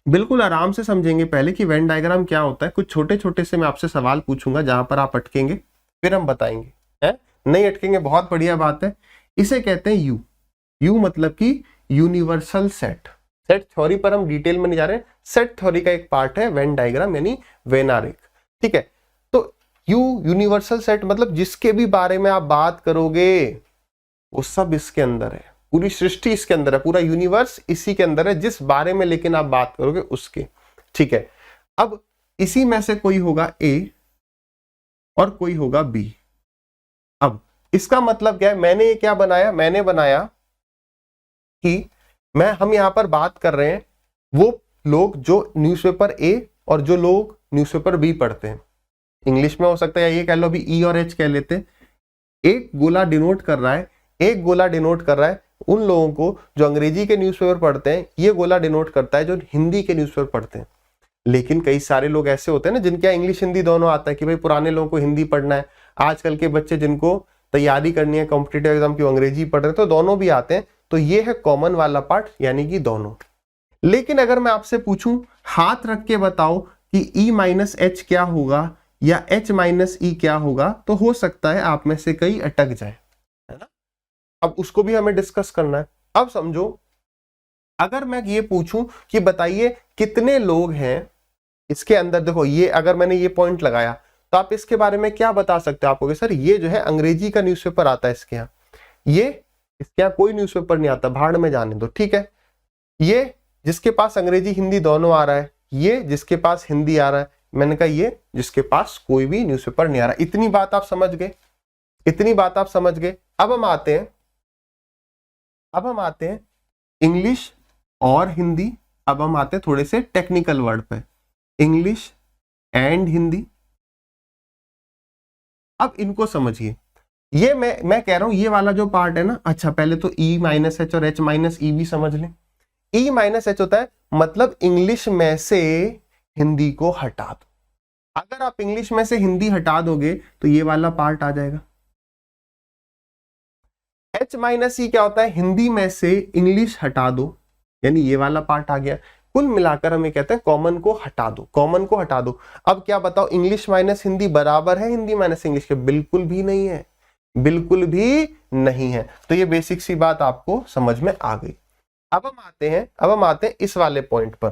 बिल्कुल आराम से समझेंगे पहले कि वेन डायग्राम क्या होता है। कुछ छोटे छोटे से मैं आपसे सवाल पूछूंगा, जहां पर आप अटकेंगे फिर हम बताएंगे, है नहीं अटकेंगे बहुत बढ़िया बात है। इसे कहते हैं यू। यू मतलब कि यूनिवर्सल सेट। सेट थ्योरी पर हम डिटेल में नहीं जा रहे, सेट थ्योरी का एक पार्ट है वेन डायग्राम यानी वेन आरेख। ठीक है, तो यू यूनिवर्सल सेट मतलब जिसके भी बारे में आप बात करोगे वो सब इसके अंदर है, पूरी सृष्टि इसके अंदर है, पूरा यूनिवर्स इसी के अंदर है, जिस बारे में लेकिन आप बात करोगे उसके। ठीक है, अब इसी में से कोई होगा ए और कोई होगा बी। अब इसका मतलब क्या है, मैंने ये क्या बनाया, मैंने बनाया कि हम यहां पर बात कर रहे हैं वो लोग जो न्यूज़पेपर ए और जो लोग न्यूज़पेपर बी पढ़ते हैं। इंग्लिश में हो सकता है ये कह लो, अभी ई और एच कह लेते हैं। एक गोला डिनोट कर रहा है, एक गोला डिनोट कर रहा है उन लोगों को जो अंग्रेजी के न्यूज़पेपर पढ़ते हैं, ये गोला डिनोट करता है जो हिंदी के न्यूज़पेपर पढ़ते हैं। लेकिन कई सारे लोग ऐसे होते हैं ना जिनके इंग्लिश हिंदी दोनों आता है कि भाई पुराने लोगों को हिंदी पढ़ना है, आजकल के बच्चे जिनको तैयारी करनी है कॉम्पिटिटिव एग्जाम की अंग्रेजी पढ़ रहे हैं, तो दोनों भी आते हैं। तो ये है कॉमन वाला पार्ट, यानी कि दोनों। लेकिन अगर मैं आपसे पूछूं हाथ रख के बताओ कि E माइनस एच क्या होगा या H माइनस ई क्या होगा, तो हो सकता है आप में से कई अटक जाए, है ना। अब उसको भी हमें डिस्कस करना है। अब समझो, अगर मैं ये पूछूं कि बताइए कितने लोग हैं इसके अंदर, देखो ये अगर मैंने ये पॉइंट लगाया तो आप इसके बारे में क्या बता सकते हो, आपको सर ये जो है अंग्रेजी का न्यूज़पेपर आता है इसके यहाँ, ये इसके यहाँ कोई न्यूज़पेपर नहीं आता, भाड़ में जाने दो। ठीक है, ये जिसके पास अंग्रेजी हिंदी दोनों आ रहा है, ये जिसके पास हिंदी आ रहा है, मैंने कहा ये जिसके पास कोई भी न्यूज़पेपर नहीं आ रहा। इतनी बात आप समझ गए, इतनी बात आप समझ गए। अब हम आते हैं इंग्लिश और हिंदी। अब हम आते हैं थोड़े से टेक्निकल वर्ड पे, इंग्लिश एंड हिंदी। अब इनको समझिए, ये मैं कह रहा हूं ये वाला जो पार्ट है ना, अच्छा पहले तो E माइनस एच और H माइनस ई भी समझ लें। E माइनस एच होता है मतलब इंग्लिश में से हिंदी को हटा दो। अगर आप इंग्लिश में से हिंदी हटा दोगे तो ये वाला पार्ट आ जाएगा। H माइनस ई क्या होता है, हिंदी में से इंग्लिश हटा दो, यानी ये वाला पार्ट आ गया। कुल मिलाकर हम ये कहते हैं कॉमन को हटा दो, कॉमन को हटा दो। अब क्या बताओ, इंग्लिश माइनस हिंदी बराबर है हिंदी माइनस इंग्लिश के? बिल्कुल भी नहीं है, बिल्कुल भी नहीं है। तो ये बेसिक सी बात आपको समझ में आ गई। अब हम आते हैं इस वाले पॉइंट पर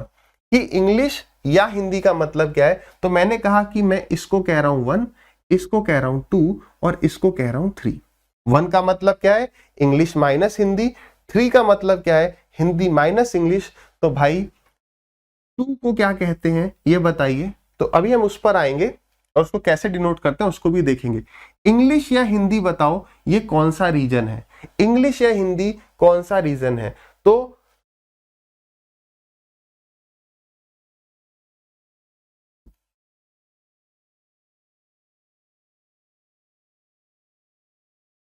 कि इंग्लिश या हिंदी का मतलब क्या है। तो मैंने कहा कि मैं इसको कह रहा हूं 1, इसको कह रहा हूं 2 और इसको कह रहा हूं 3। 1 का मतलब क्या है, इंग्लिश माइनस हिंदी। 3 का मतलब क्या है, हिंदी माइनस इंग्लिश। तो भाई टू को क्या कहते हैं ये बताइए। तो अभी हम उस पर आएंगे और उसको कैसे डिनोट करते हैं उसको भी देखेंगे। इंग्लिश या हिंदी बताओ ये कौन सा रीजन है, इंग्लिश या हिंदी कौन सा रीजन है। तो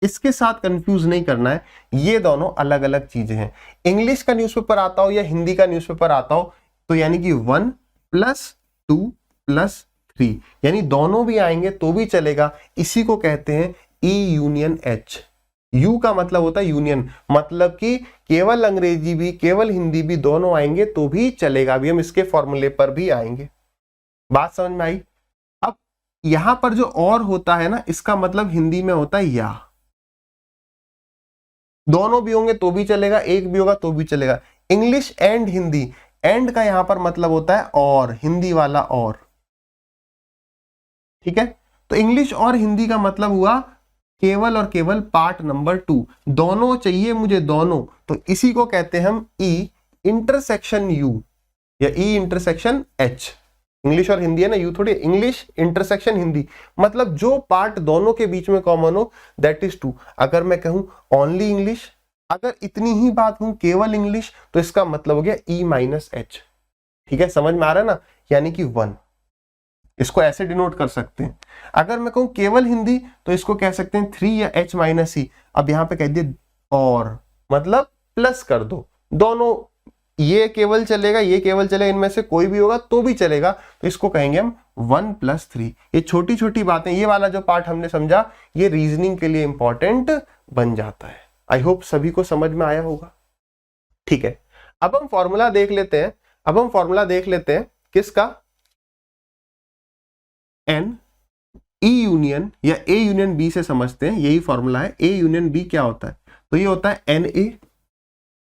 इसके साथ कंफ्यूज नहीं करना है, ये दोनों अलग अलग चीजें हैं। इंग्लिश का न्यूज़पेपर आता हो या हिंदी का न्यूज़पेपर आता हो तो यानी कि 1 + 2 + 3 यानी दोनों भी आएंगे तो भी चलेगा। इसी को कहते हैं ई यूनियन एच। यू का मतलब होता है यूनियन, मतलब कि केवल अंग्रेजी भी केवल हिंदी भी दोनों आएंगे तो भी चलेगा। अभी हम इसके फॉर्मूले पर भी आएंगे। बात समझ में आई। अब यहां पर जो और होता है ना, इसका मतलब हिंदी में होता है या। दोनों भी होंगे तो भी चलेगा, एक भी होगा तो भी चलेगा। इंग्लिश एंड हिंदी, एंड का यहां पर मतलब होता है और, हिंदी वाला और, ठीक है। तो इंग्लिश और हिंदी का मतलब हुआ केवल और केवल पार्ट नंबर 2। दोनों चाहिए मुझे, दोनों, तो इसी को कहते हैं हम ई इंटरसेक्शन यू या ई इंटरसेक्शन एच। इंग्लिश और हिंदी है ना, यू थोड़ी, इंग्लिश इंटरसेक्शन हिंदी, मतलब जो पार्ट दोनों के बीच में कॉमन हो दैट इज 2। अगर मैं कहूं ओनली इंग्लिश, अगर इतनी ही बात हूं केवल इंग्लिश, तो इसका मतलब हो गया ई -h। ठीक है, समझ में आ रहा है ना, यानी कि 1। इसको ऐसे डिनोट कर सकते हैं। अगर मैं कहूं केवल हिंदी तो इसको कह सकते हैं 3 या h -e। अब यहां पे कह दिए और, मतलब प्लस कर दो, दोनों, ये केवल चलेगा ये केवल चलेगा, इनमें से कोई भी होगा तो भी चलेगा, तो इसको कहेंगे हम 1 + 3। ये छोटी छोटी बातें, ये वाला जो पार्ट हमने समझा ये रीजनिंग के लिए इंपॉर्टेंट बन जाता है। आई होप सभी को समझ में आया होगा। ठीक है, अब हम फॉर्मूला देख लेते हैं। अब हम फॉर्मूला देख लेते हैं किसका, एन ई यूनियन या ए यूनियन बी से समझते हैं। यही फॉर्मूला है। ए यूनियन बी क्या होता है, तो ये होता है n A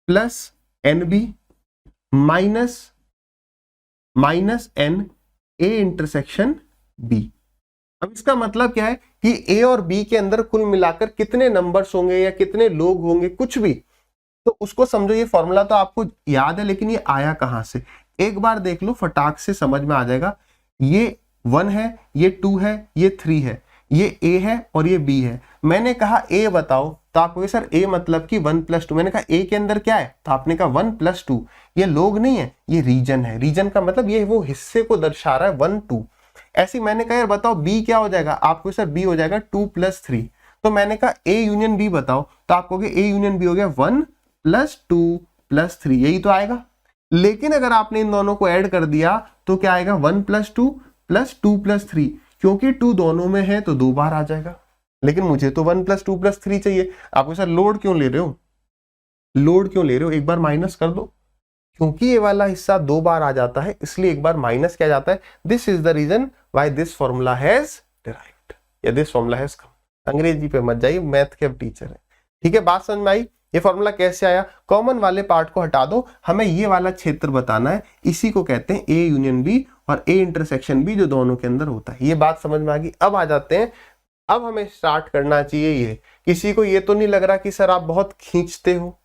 plus n B minus n A intersection B. अब इसका मतलब क्या है कि ए और बी के अंदर कुल मिलाकर कितने नंबर्स होंगे या कितने लोग होंगे, कुछ भी, तो उसको समझो। ये फॉर्मूला तो आपको याद है, लेकिन ये आया कहां से, एक बार देख लो, फटाक से समझ में आ जाएगा। ये 1 है, ये 2 है, ये 3 है, ये ए है और ये बी है। मैंने कहा ए बताओ, तो आप कहोगे सर ए मतलब कि 1 + 2। मैंने कहा ए के अंदर क्या है, तो आपने कहा 1 + 2। ये लोग नहीं है, ये रीजन है। रीजन का मतलब ये वो हिस्से को दर्शा रहा है, 1 2। ऐसे मैंने कहा यार बताओ बी क्या हो जाएगा, आपको सर बी हो जाएगा 2 + 3। तो मैंने कहा ए यूनियन बी बताओ, तो आप कहोगे ए यूनियन बी हो गया 1 + 2 + 3, यही तो आएगा। लेकिन अगर आपने इन दोनों को ऐड कर दिया तो क्या आएगा, 1 + 2 + 2 + 3, क्योंकि 2 दोनों में है तो 2 बार आ जाएगा। लेकिन मुझे तो 1 + 2 + 3 चाहिए। आपको सर लोड क्यों ले रहे हो, लोड क्यों ले रहे हो, एक बार माइनस कर दो, क्योंकि ये वाला हिस्सा 2 बार आ जाता है इसलिए एक बार माइनस किया जाता है। This is the reason why this formula has derived या दिस फॉर्मूला हैज कम। अंग्रेजी पे मत जाइए, मैथ के अब टीचर है। ठीक है, बात समझ में आई। ये फॉर्मूला कैसे आया, कॉमन वाले पार्ट को हटा दो, हमें ये वाला क्षेत्र बताना है, इसी को कहते हैं ए यूनियन बी और ए इंटरसेक्शन बी, जो दोनों के अंदर होता है। ये बात समझ में आ गई। अब आ जाते हैं, अब हमें स्टार्ट करना चाहिए ये। किसी को ये तो नहीं लग रहा कि सर आप बहुत खींचते हो,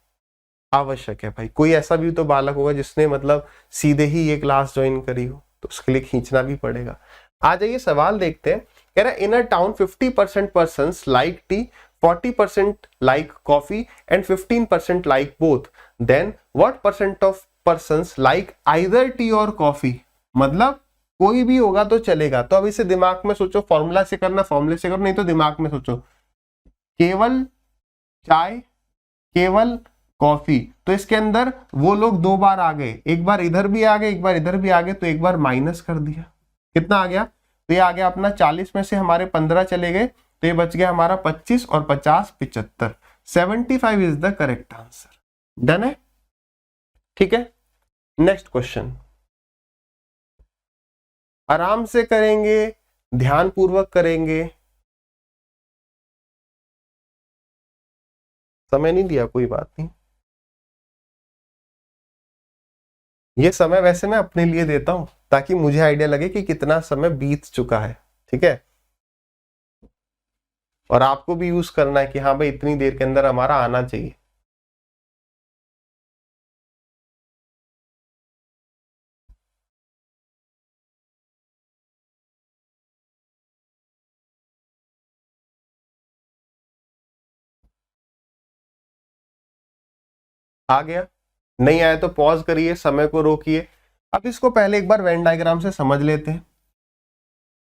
आवश्यक है भाई। कोई ऐसा भी तो बालक होगा जिसने मतलब सीधे ही ये क्लास ज्वाइन करी हो, तो उसके लिए खींचना भी पड़ेगा। आ जाइए सवाल देखते हैं। कह रहा है in a town 50% persons like tea, 40% like coffee and 15% like both, then what percent of persons like either tea और कॉफी। मतलब कोई भी होगा तो चलेगा। तो अब इसे दिमाग में सोचो, फॉर्मूला से करना फॉर्मूले से करो, नहीं तो दिमाग में सोचो। केवल चाय, केवल कॉफी, तो इसके अंदर वो लोग 2 बार आ गए, एक बार इधर भी आ गए एक बार इधर भी आ गए, तो एक बार माइनस कर दिया, कितना आ गया, तो ये आ गया अपना 40 में से हमारे 15 चले गए, तो ये बच गया हमारा 25 और 50 75। 75 is the correct answer. Done है, ठीक है। नेक्स्ट क्वेश्चन आराम से करेंगे, ध्यान पूर्वक करेंगे। समय नहीं दिया, कोई बात नहीं। ये समय वैसे मैं अपने लिए देता हूं ताकि मुझे आइडिया लगे कि कितना समय बीत चुका है, ठीक है। और आपको भी यूज करना है कि हाँ भाई इतनी देर के अंदर हमारा आना चाहिए। आ गया? नहीं आया तो पॉज करिए, समय को रोकिए। अब इसको पहले एक बार वेन डायग्राम से समझ लेते हैं।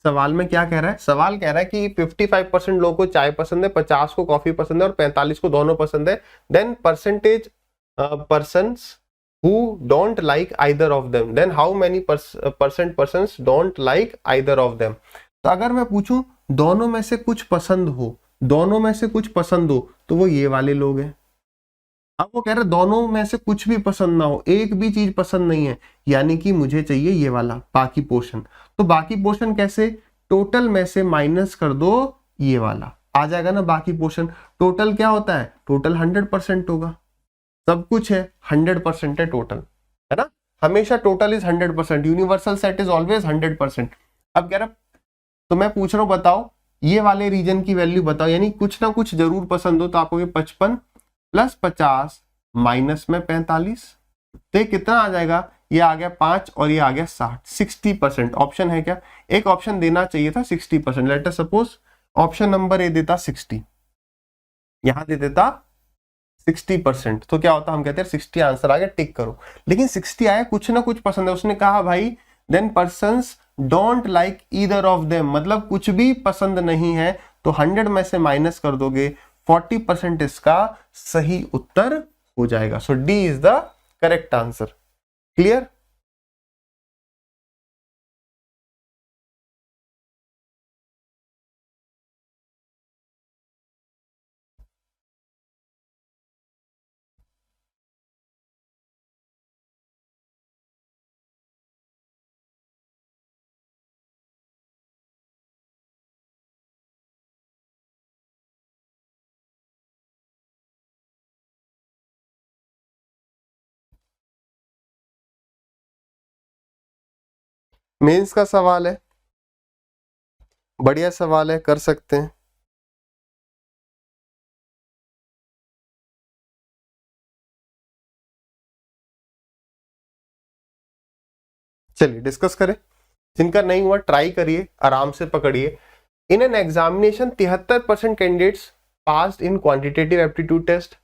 सवाल में क्या कह रहा है? सवाल कह रहा है कि 55% लोगों को चाय पसंद है, 50 को कॉफी पसंद है और 45 को दोनों पसंद है। Then percentage persons who don't like either of them, then how many percent persons don't like either of them. तो अगर मैं पूछूं दोनों में से कुछ पसंद हो, दोनों में से कुछ पसंद हो, तो वो ये वाले लोग हैं। अब वो कह रहे दोनों में से कुछ भी पसंद ना हो, एक भी चीज पसंद नहीं है, यानी कि मुझे चाहिए ये वाला बाकी पोर्शन। तो बाकी पोर्शन कैसे? टोटल में से माइनस कर दो ये वाला, आ जाएगा ना बाकी पोर्शन। टोटल क्या होता है? टोटल 100% होगा। सब कुछ है 100% है टोटल, है ना? हमेशा total is 100%, universal set is always 100%। अब कह रहा, तो मैं पूछ रहा हूं बताओ ये वाले रीजन की वैल्यू बताओ, यानी कुछ ना कुछ जरूर पसंद हो। तो आपको 55 प्लस 50 माइनस में 45, तो ये कितना आ जाएगा? ये आ गया 5 और ये आ गया 60, 60%। ऑप्शन है क्या? एक ऑप्शन देना चाहिए था 60%। Let us suppose option number ए देता 60, यहां दे देता 60%, तो क्या होता? हम कहते हैं 60 आंसर आ गया, टिक करो। लेकिन 60 आया, कुछ ना कुछ पसंद है। उसने कहा भाई then persons don't like either of them, मतलब कुछ भी पसंद नहीं है। तो 100 में से माइनस कर दोगे, 40% इसका सही उत्तर हो जाएगा। So D is the correct answer. Clear? Mains का सवाल है, बढ़िया सवाल है, कर सकते हैं। चलिए डिस्कस करें। जिनका नहीं हुआ ट्राई करिए, आराम से पकड़िए। In an examination 73% candidates passed in quantitative aptitude test,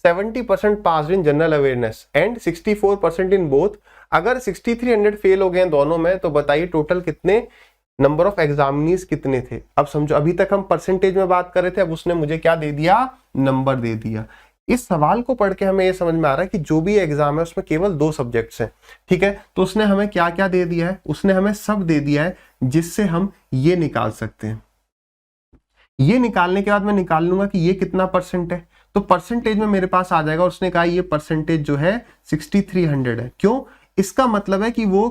70% passed in general awareness and 64% in both. अगर 6300 फेल हो गए दोनों में, तो बताइए टोटल कितने नंबर ऑफ एग्जामिनीज कितने थे? अब समझो, अभी तक हम परसेंटेज में बात कर रहे थे, अब उसने मुझे क्या दे दिया? नंबर दे दिया। इस सवाल को पढ़ के हमें ये समझ में आ रहा है कि जो भी एग्जाम है उसमें केवल 2 सब्जेक्ट्स हैं। ठीक है, तो उसने हमें क्या क्या दे दिया है? उसने हमें सब दे दिया है जिससे हम ये निकाल सकते हैं। ये निकालने के बाद मैं निकाल लूंगा कि ये कितना परसेंट है, तो परसेंटेज में मेरे पास आ जाएगा। उसने कहा ये परसेंटेज जो है 6300 है। क्यों? इसका मतलब है कि वो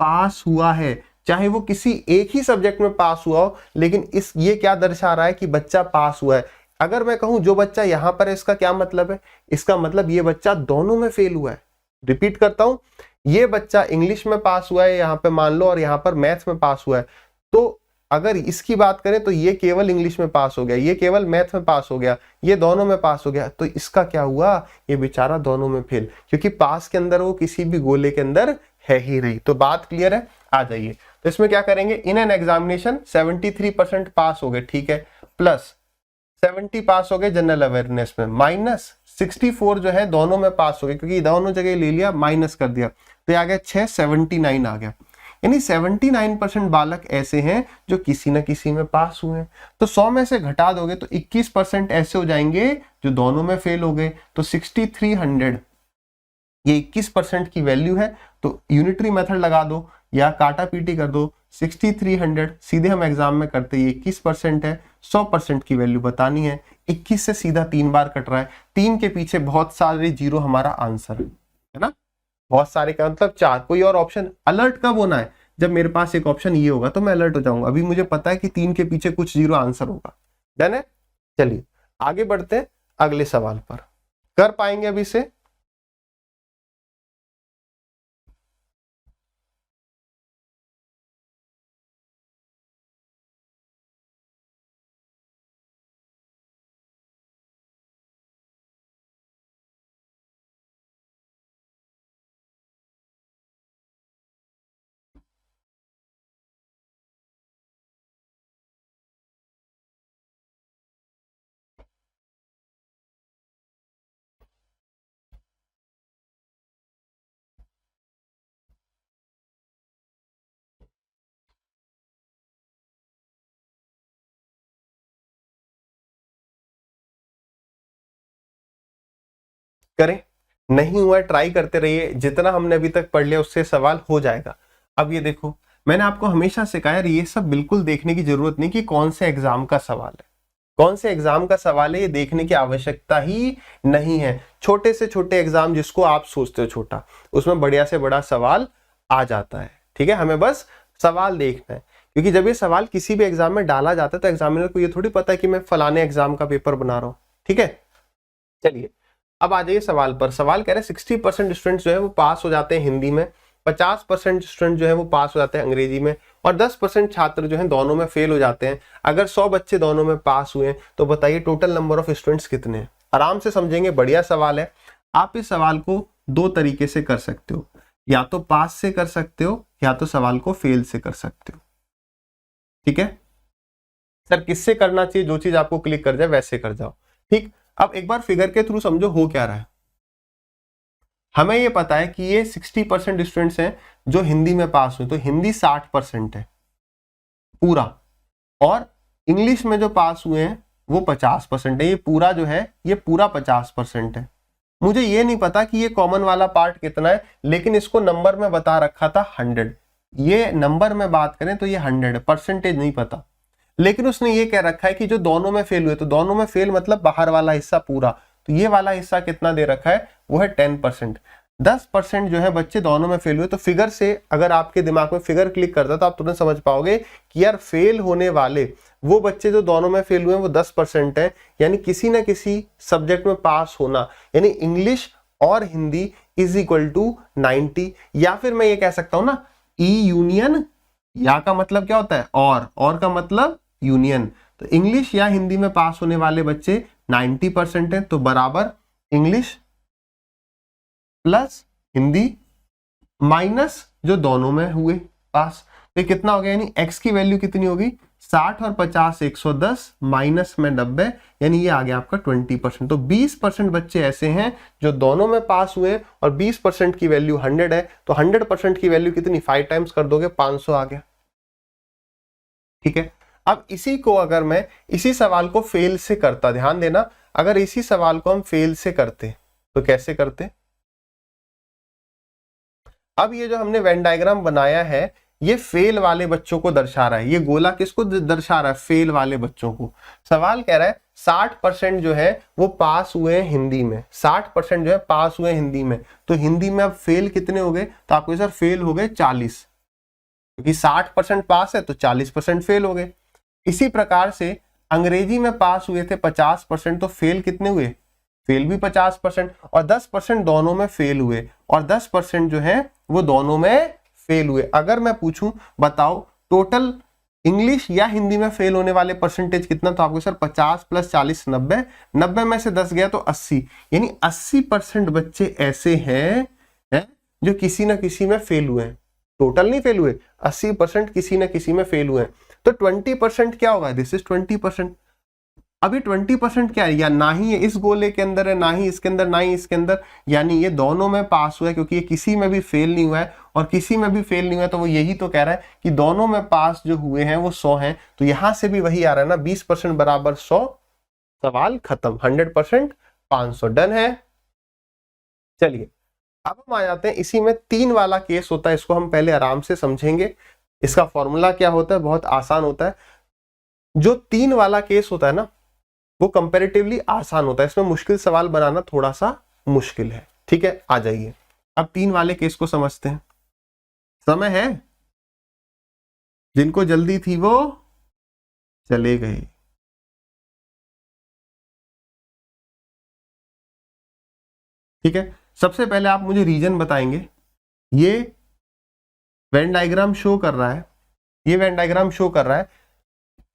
पास हुआ है, चाहे वो किसी एक ही सब्जेक्ट में पास हुआ हो, लेकिन इस ये क्या दर्शा रहा है कि बच्चा पास हुआ है। अगर मैं कहूं जो बच्चा यहां पर है, इसका क्या मतलब है? इसका मतलब ये बच्चा दोनों में फेल हुआ है। रिपीट करता हूं, ये बच्चा इंग्लिश में पास हुआ है यहां पे मान लो, और यहां पर मैथ्स में पास हुआ है। तो अगर इसकी बात करें तो ये केवल इंग्लिश में पास हो गया, ये केवल मैथ में पास हो गया, ये दोनों में पास हो गया। तो इसका क्या हुआ? ये बेचारा दोनों में फेल, क्योंकि पास के अंदर वो किसी भी गोले के अंदर है ही नहीं। तो बात क्लियर है? आ जाइए। तो इसमें क्या करेंगे? इन एन एग्जामिनेशन 73% पास हो गए, ठीक है, प्लस 70 पास हो गए जनरल अवेयरनेस में, माइनस 64 जो है दोनों में पास हो गए, क्योंकि दोनों जगह ले लिया, माइनस कर दिया, तो ये आ गया 6, 79 आ गया। यानी 79% बालक ऐसे हैं जो किसी न किसी में पास हुए हैं। तो 100 में से घटा दोगे तो 21% ऐसे हो जाएंगे जो दोनों में फेल हो गए। तो 6300 ये 21% की वैल्यू है। तो यूनिटरी मेथड लगा दो या काटा पीटी कर दो। 6300 सीधे हम एग्जाम में करते, ये 21% है, 100% की वैल्यू बतानी है। 21 से सीधा 3 बार कट रहा है, 3 के पीछे बहुत सारे जीरो हमारा आंसर है ना? बहुत सारे का मतलब 4। कोई और ऑप्शन? अलर्ट कब होना है? जब मेरे पास एक ऑप्शन ये होगा तो मैं अलर्ट हो जाऊंगा। अभी मुझे पता है कि 3 के पीछे कुछ जीरो आंसर होगा। डन है? चलिए आगे बढ़ते हैं अगले सवाल पर। कर पाएंगे अभी से? करें, नहीं हुआ ट्राई करते रहिए, जितना हमने अभी तक पढ़ लिया उससे सवाल हो जाएगा। अब ये देखो, मैंने आपको हमेशा सिखाया ये सब बिल्कुल देखने की जरूरत नहीं कि कौन से एग्जाम का सवाल है, कौन से एग्जाम का सवाल है, ये देखने की आवश्यकता ही नहीं है। छोटे से छोटे एग्जाम जिसको आप सोचते हो छोटा, उसमें बढ़िया से बड़ा सवाल आ जाता है। ठीक है, हमें बस सवाल देखना है, क्योंकि जब ये सवाल किसी भी एग्जाम में डाला जाता है तो एग्जामिनर को ये थोड़ी पता है कि मैं फलाने एग्जाम का पेपर बना रहा हूँ। ठीक है, चलिए अब आ जाइए सवाल पर। सवाल कह रहे हैं 60% स्टूडेंट्स जो है वो पास हो जाते हैं हिंदी में, 50% स्टूडेंट जो है वो पास हो जाते हैं अंग्रेजी में, और 10% छात्र जो है दोनों में फेल हो जाते हैं। अगर 100 बच्चे दोनों में पास हुए तो बताइए टोटल नंबर ऑफ स्टूडेंट्स कितने हैं। आराम से समझेंगे, बढ़िया सवाल है। आप इस सवाल को दो तरीके से कर सकते हो, या तो पास से कर सकते हो या तो सवाल को फेल से कर सकते हो। ठीक है सर, किससे करना चाहिए? जो चीज आपको क्लिक कर जाए वैसे कर जाओ। ठीक, अब एक बार फिगर के थ्रू समझो हो क्या रहा है। हमें ये पता है कि ये 60% स्टूडेंट्स हैं जो हिंदी में पास हुए, तो हिंदी 60% है पूरा, और इंग्लिश में जो पास हुए हैं वो 50% है। ये पूरा जो है ये पूरा 50% है। मुझे ये नहीं पता कि ये कॉमन वाला पार्ट कितना है, लेकिन इसको नंबर में बता रखा था 100। ये नंबर में बात करें तो ये 100 है, परसेंटेज नहीं पता। लेकिन उसने ये कह रखा है कि जो दोनों में फेल हुए, तो दोनों में फेल मतलब बाहर वाला हिस्सा पूरा, तो ये वाला हिस्सा कितना दे रखा है, वो है 10%। 10% जो है बच्चे दोनों में फेल हुए। तो फिगर से अगर आपके दिमाग में फिगर क्लिक करता तो आप तुरंत समझ पाओगे कि यार फेल होने वाले वो बच्चे जो दोनों में फेल हुए हैं वो 10% है, यानी किसी ना किसी सब्जेक्ट में पास होना, यानी इंग्लिश और हिंदी इज इक्वल टू 90। या फिर मैं ये कह सकता हूं ना, ई यूनियन, या का मतलब क्या होता है और का मतलब यूनियन। तो इंग्लिश या हिंदी में पास होने वाले बच्चे 90% है, तो बराबर इंग्लिश प्लस हिंदी माइनस जो दोनों में हुए पास। तो ये कितना हो गया, यानी x की वैल्यू कितनी होगी, 60 और 50 110 माइनस में 90, यानी ये आ गया आपका 20%। तो 20% बच्चे ऐसे हैं जो दोनों में पास हुए, और 20% की वैल्यू 100 है, तो 100% की वैल्यू कितनी, 5 टाइम्स कर दोगे 500 आ गया। ठीक है, अब इसी को अगर मैं इसी सवाल को फेल से करता, ध्यान देना, अगर इसी सवाल को हम फेल से करते तो कैसे करते। अब ये जो हमने वेन डायग्राम बनाया है ये फेल वाले बच्चों को दर्शा रहा है। ये गोला किसको दर्शा रहा है, फेल वाले बच्चों को। सवाल कह रहा है 60% जो है वो पास हुए हैं हिंदी में, 60% जो है पास हुए हिंदी में, तो हिंदी में अब फेल कितने हो गए, तो आपको सर फेल हो गए 40, क्योंकि 60% पास है तो 40% फेल हो गए। इसी प्रकार से अंग्रेजी में पास हुए थे 50%, तो फेल कितने हुए, फेल भी 50%, और 10% दोनों में फेल हुए, और 10% जो है वो दोनों में फेल हुए। अगर मैं पूछूं बताओ टोटल इंग्लिश या हिंदी में फेल होने वाले परसेंटेज कितना, तो आपको सर 50 + 40 90, 90 में से 10 गया तो 80, यानी 80% बच्चे ऐसे हैं जो किसी ना किसी में फेल हुए हैं। टोटल नहीं फेल हुए, 80% किसी ना किसी में फेल हुए हैं। तो 20% क्या होगा, दिस इज 20%। अभी 20% क्या है, या ना ही ये इस गोले के अंदर है, ना ही इसके अंदर, ना ही इसके अंदर, यानी ये दोनों में पास हुआ है, क्योंकि ये किसी में भी फेल नहीं हुआ है और किसी में भी फेल नहीं हुआ है। तो वो यही तो कह रहा है कि दोनों में पास जो हुए हैं वो 100 हैं। तो यहां से भी वही आ रहा है ना, 20% बराबर 100, सवाल खत्म, 100% 500, डन है। चलिए अब हम आ जाते हैं, इसी में 3 वाला केस होता है, इसको हम पहले आराम से समझेंगे। इसका फॉर्मूला क्या होता है, बहुत आसान होता है। जो 3 वाला केस होता है ना वो कंपैरेटिवली आसान होता है, इसमें मुश्किल सवाल बनाना थोड़ा सा मुश्किल है। ठीक है, आ जाइए अब 3 वाले केस को समझते हैं। समय है, जिनको जल्दी थी वो चले गए। ठीक है, सबसे पहले आप मुझे रीजन बताएंगे। ये वेन डायग्राम शो कर रहा है, ये वेन डायग्राम शो कर रहा है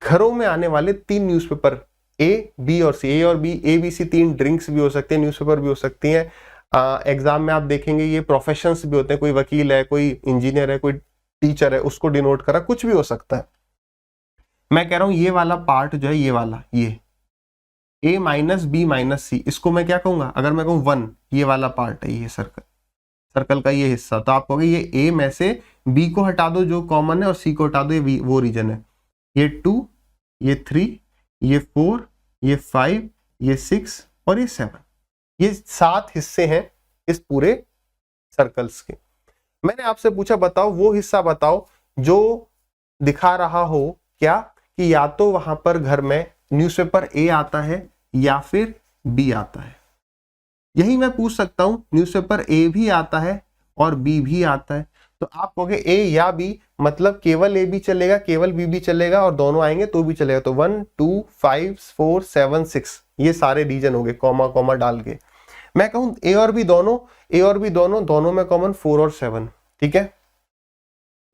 घरों में आने वाले 3 न्यूज़पेपर, ए बी और सी। ए और B, A B C 3 drinks भी हो सकते हैं, न्यूज़पेपर भी हो सकती हैं। एग्जाम में आप देखेंगे ये प्रोफेशंस भी होते हैं, कोई वकील है, कोई इंजीनियर है, कोई टीचर है, उसको डिनोट करा, कुछ भी हो सकता है। मैं कह रहा हूं ये वाला पार्ट जो है, ये वाला, ये a माइनस बी माइनस सी, इसको मैं क्या कहूंगा, अगर मैं कहूँ 1, ये वाला पार्ट है, ये सर्कल का ये हिस्सा, तो आप कहोगे ये a में से b को हटा दो जो कॉमन है, और c को हटा दो, ये वो रीजन है। ये 2, ये 3, ये 4, ये 5, ये 6 और ये 7। ये 7 हिस्से हैं इस पूरे सर्कल्स के। मैंने आपसे पूछा बताओ वो हिस्सा बताओ जो दिखा रहा हो क्या कि या तो वहां पर घर में न्यूज़पेपर ए आता है या फिर बी आता है। यही मैं पूछ सकता हूं न्यूज़पेपर ए भी आता है और बी भी आता है, तो आप कहोगे ए या बी मतलब केवल ए भी चलेगा केवल बी भी चलेगा और दोनों आएंगे तो भी चलेगा। तो 1 2 5 4 7 6 ये सारे रीजन हो गए कॉमा कॉमा डाल के। मैं कहूं ए और बी दोनों में कॉमन 4 और 7, ठीक है।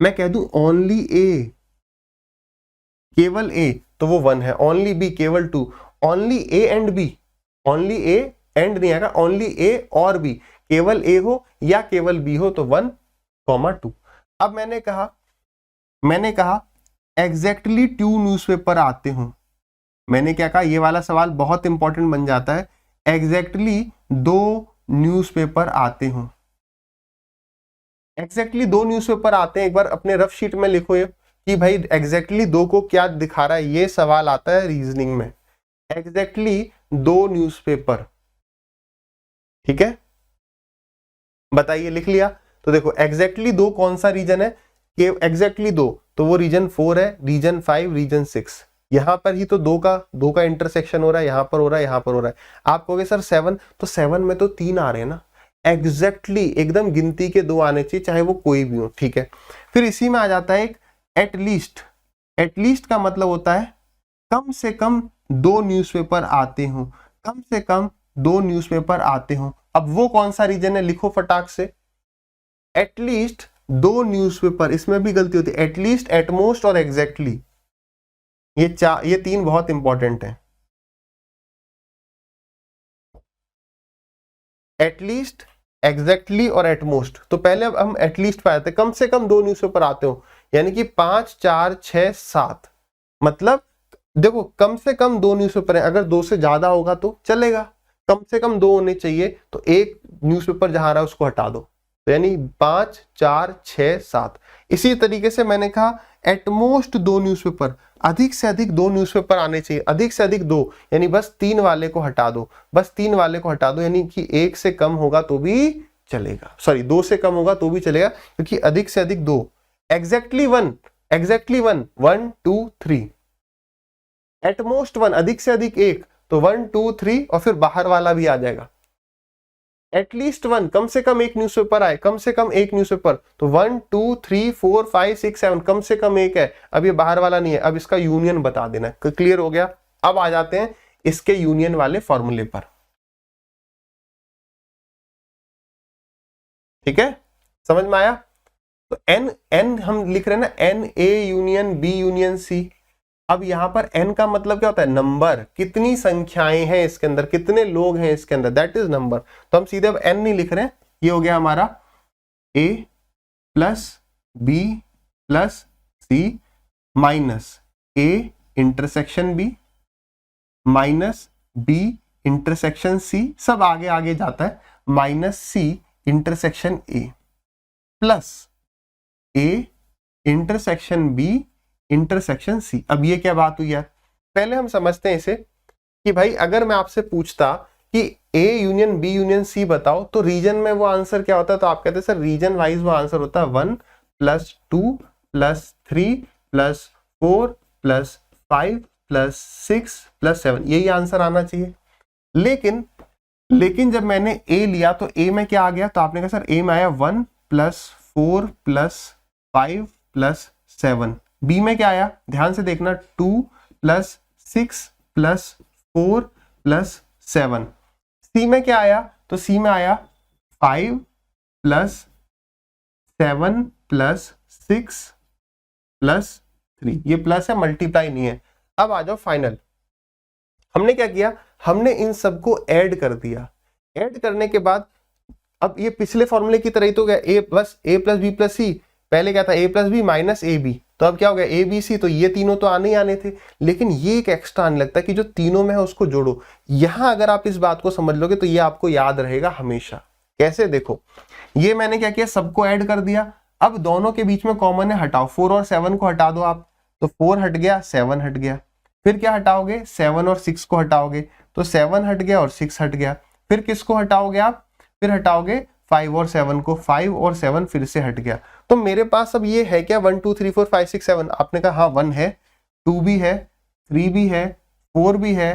मैं कह दूं ओनली ए केवल ए तो वो 1 है, ओनली बी केवल 2, only A and B, only A and नहीं आएगा, ओनली ए और बी, केवल ए हो या केवल बी हो तो 1, 2। अब मैंने कहा एग्जैक्टली 2 न्यूज़पेपर आते हो। मैंने क्या कहा, ये वाला सवाल बहुत इंपॉर्टेंट बन जाता है। एग्जैक्टली 2 न्यूज़पेपर आते हो, एग्जैक्टली 2 न्यूज़पेपर आते हैं। एक बार अपने रफ शीट में लिखो ये कि भाई एग्जैक्टली 2 को क्या दिखा रहा है, ये सवाल आता है रीजनिंग में। एग्जैक्टली 2 न्यूज़पेपर, ठीक है, बताइए लिख लिया। तो देखो एग्जैक्टली 2 कौन सा रीजन है कि एग्जैक्टली 2 तो वो रीजन 4 है, रीजन 5, रीजन 6। यहां पर ही तो 2 का इंटरसेक्शन हो रहा है, यहां पर हो रहा है, यहां पर हो रहा है। आप कहोगे सर 7, तो 7 में तो 3 आ रहे हैं ना। एग्जैक्टली एकदम गिनती के 2 आने चाहिए चाहे वो कोई भी हो, ठीक है। फिर इसी में आ जाता है एक एटलीस्ट। एटलीस्ट का मतलब होता है कम से कम 2 न्यूज़पेपर आते हो, कम से कम 2 न्यूज़पेपर आते हो। अब वो कौन सा रीजन है लिखो फटाक से। एटलीस्ट 2 न्यूज़पेपर, इसमें भी गलती होती है, एटलीस्ट, एटमोस्ट और एग्जैक्टली, ये 3 बहुत इंपॉर्टेंट है। एटलीस्ट, एग्जैक्टली और एटमोस्ट। तो पहले अब हम एटलीस्ट पे आते हैं, कम से कम 2 न्यूज़पेपर आते हो, यानी कि 5 4 6 7, मतलब देखो कम से कम 2 न्यूज़पेपर है। अगर 2 से ज्यादा होगा तो चलेगा, कम से कम 2 होने चाहिए। तो एक न्यूज़पेपर जहां रहा है उसको हटा दो, तो यानी 5 4 6 7। इसी तरीके से मैंने कहा एटमोस्ट 2 न्यूज़पेपर, अधिक से अधिक 2 न्यूज़पेपर आने चाहिए, अधिक से अधिक 2, यानी बस 3 वाले को हटा दो, बस 3 वाले को हटा दो, यानी कि 1 से कम होगा तो भी चलेगा, सॉरी 2 से कम होगा तो भी चलेगा, क्योंकि अधिक से अधिक 2। Exactly 1, exactly 1, 1 2 3। एटमोस्ट 1, अधिक से अधिक 1, तो 1 2 3 और फिर बाहर वाला भी आ जाएगा। एटलीस्ट 1, कम से कम एक न्यूज़पेपर आए, कम से कम एक न्यूज़पेपर, तो 1 2 3 4 5 6 7, कम से कम एक है। अब ये बाहर वाला नहीं है, अब इसका यूनियन बता देना है। क्लियर हो गया। अब आ जाते हैं इसके यूनियन वाले फॉर्मूले पर, ठीक है, समझ में आया। तो एन हम लिख रहे हैं ना, n A union B union C. अब यहां पर n का मतलब क्या होता है, नंबर, कितनी संख्याएं हैं इसके अंदर, कितने लोग हैं इसके अंदर, दैट इज नंबर। तो हम सीधे अब n नहीं लिख रहे हैं, ये हो गया हमारा a plus B plus C minus a intersection b minus b intersection c, सब आगे आगे जाता है, minus c intersection a plus a intersection b intersection C. अब ये क्या बात हुई यार, पहले हम समझते हैं इसे कि भाई अगर मैं आपसे पूछता कि A union B union C बताओ तो रीजन में वो आंसर क्या होता है, तो आप कहते हैं सर रीजन वाइज वो आंसर होता है 1 plus 2 plus 3 plus 4 plus 5 plus 6 plus 7, यही आंसर आना चाहिए। लेकिन जब मैंने ए लिया तो ए में क्या आ गया, तो आपने कहा सर ए में आया 1 प्लस 4 प्लस 5 प्लस 7। बी में क्या आया, ध्यान से देखना, 2 प्लस 6 प्लस 4 प्लस 7। सी में क्या आया, तो सी में आया 5 प्लस 7 प्लस 6 प्लस 3। ये प्लस है, मल्टीप्लाई नहीं है। अब आ जाओ फाइनल, हमने क्या किया, हमने इन सबको ऐड कर दिया। ऐड करने के बाद अब ये पिछले फॉर्मूले की तरह ही तो गया, A plus B plus C. पहले क्या था, A plus B minus A B, तो अब क्या हो गया ए बी सी, तो ये तीनों तो आने ही आने थे, लेकिन ये एक एक्स्ट्रा आने लगता है कि जो तीनों में है उसको जोड़ो। यहां अगर आप इस बात को समझ लोगे तो ये आपको याद रहेगा हमेशा। कैसे, देखो ये मैंने क्या किया, सबको ऐड कर दिया। अब दोनों के बीच में कॉमन है, हटाओ, 4 और 7 को हटा दो आप, तो 4 हट गया, 7 हट गया। फिर क्या हटाओगे, 7 और 6 को हटाओगे, तो 7 हट गया और 6 हट गया। फिर किसको हटाओगे आप, फिर हटाओगे 5 और 7 को, 5 और 7 फिर से हट गया। तो मेरे पास अब ये है क्या 1 2 3 4 5 6 7, आपने कहा हाँ 1 है, 2 भी है, 3 भी है, 4 भी है,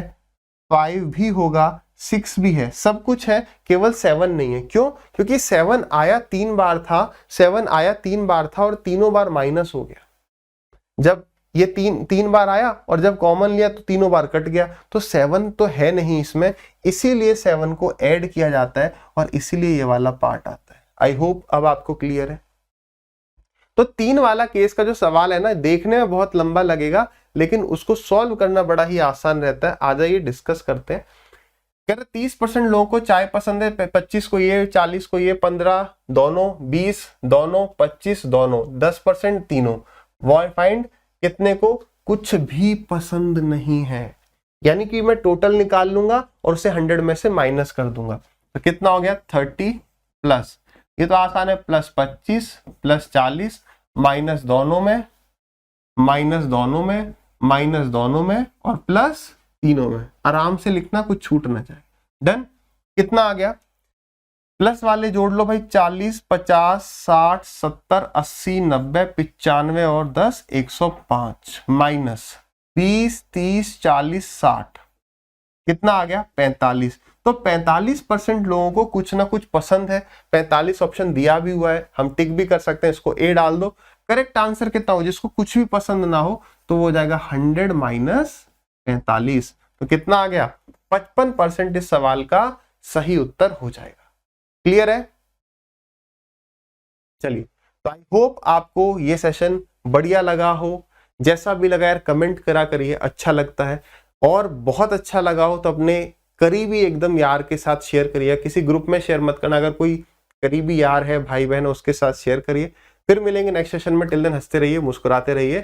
5 भी होगा, 6 भी है, सब कुछ है, केवल 7 नहीं है। क्यों? क्योंकि 7 आया 3 बार था, 7 आया 3 बार था और तीनों बार माइनस हो गया। जब ये तीन बार आया और जब कॉमन लिया तो तीनों बार कट गया, तो 7 तो है नहीं इसमें, इसीलिए 7 को ऐड किया जाता है और इसीलिए ये वाला पार्ट आता है। आई होप अब आपको क्लियर है। तो 3 वाला केस का जो सवाल है ना, देखने में बहुत लंबा लगेगा लेकिन उसको सॉल्व करना बड़ा ही आसान रहता है। आ जाइए डिस्कस करते हैं। कह रहे 30% लोगों को चाय पसंद है, 25 को ये, 40 को ये, 15 दोनों, 20 दोनों, 25 दोनों, 10% तीनों। फाइंड कितने को कुछ भी पसंद नहीं है, यानी कि मैं टोटल निकाल लूंगा और उसे 100 में से माइनस कर दूंगा। तो कितना हो गया 30 प्लस, ये तो आसान है, प्लस 25 प्लस 40, माइनस दोनों में, माइनस दोनों में, माइनस दोनों में और प्लस तीनों में। आराम से लिखना, कुछ छूट ना जाए। डन। कितना आ गया, प्लस वाले जोड़ लो भाई, 40 50 60 70 80 90 95 और 10 105, माइनस 20 30 40 60, कितना आ गया 45। तो 45% लोगों को कुछ ना कुछ पसंद है। 45 ऑप्शन दिया भी हुआ है, हम टिक भी कर सकते हैं, इसको ए डाल दो। करेक्ट आंसर कितना हो, जिसको कुछ भी पसंद ना हो तो वो हो जाएगा 100 माइनस 45। तो कितना आ गया 55% इस सवाल का सही उत्तर हो जाएगा। क्लियर है? चलिए, तो आई होप आपको ये सेशन बढ़िया लगा हो। जैसा भी लगा यार कमेंट करा करिए, अच्छा लगता है। और बहुत अच्छा लगा हो तो अपने करीबी एकदम यार के साथ शेयर करिए, किसी ग्रुप में शेयर मत करना। अगर कोई करीबी यार है, भाई बहन, उसके साथ शेयर करिए। फिर मिलेंगे नेक्स्ट सेशन में। टिल देन हंसते रहिए, मुस्कुराते रहिए।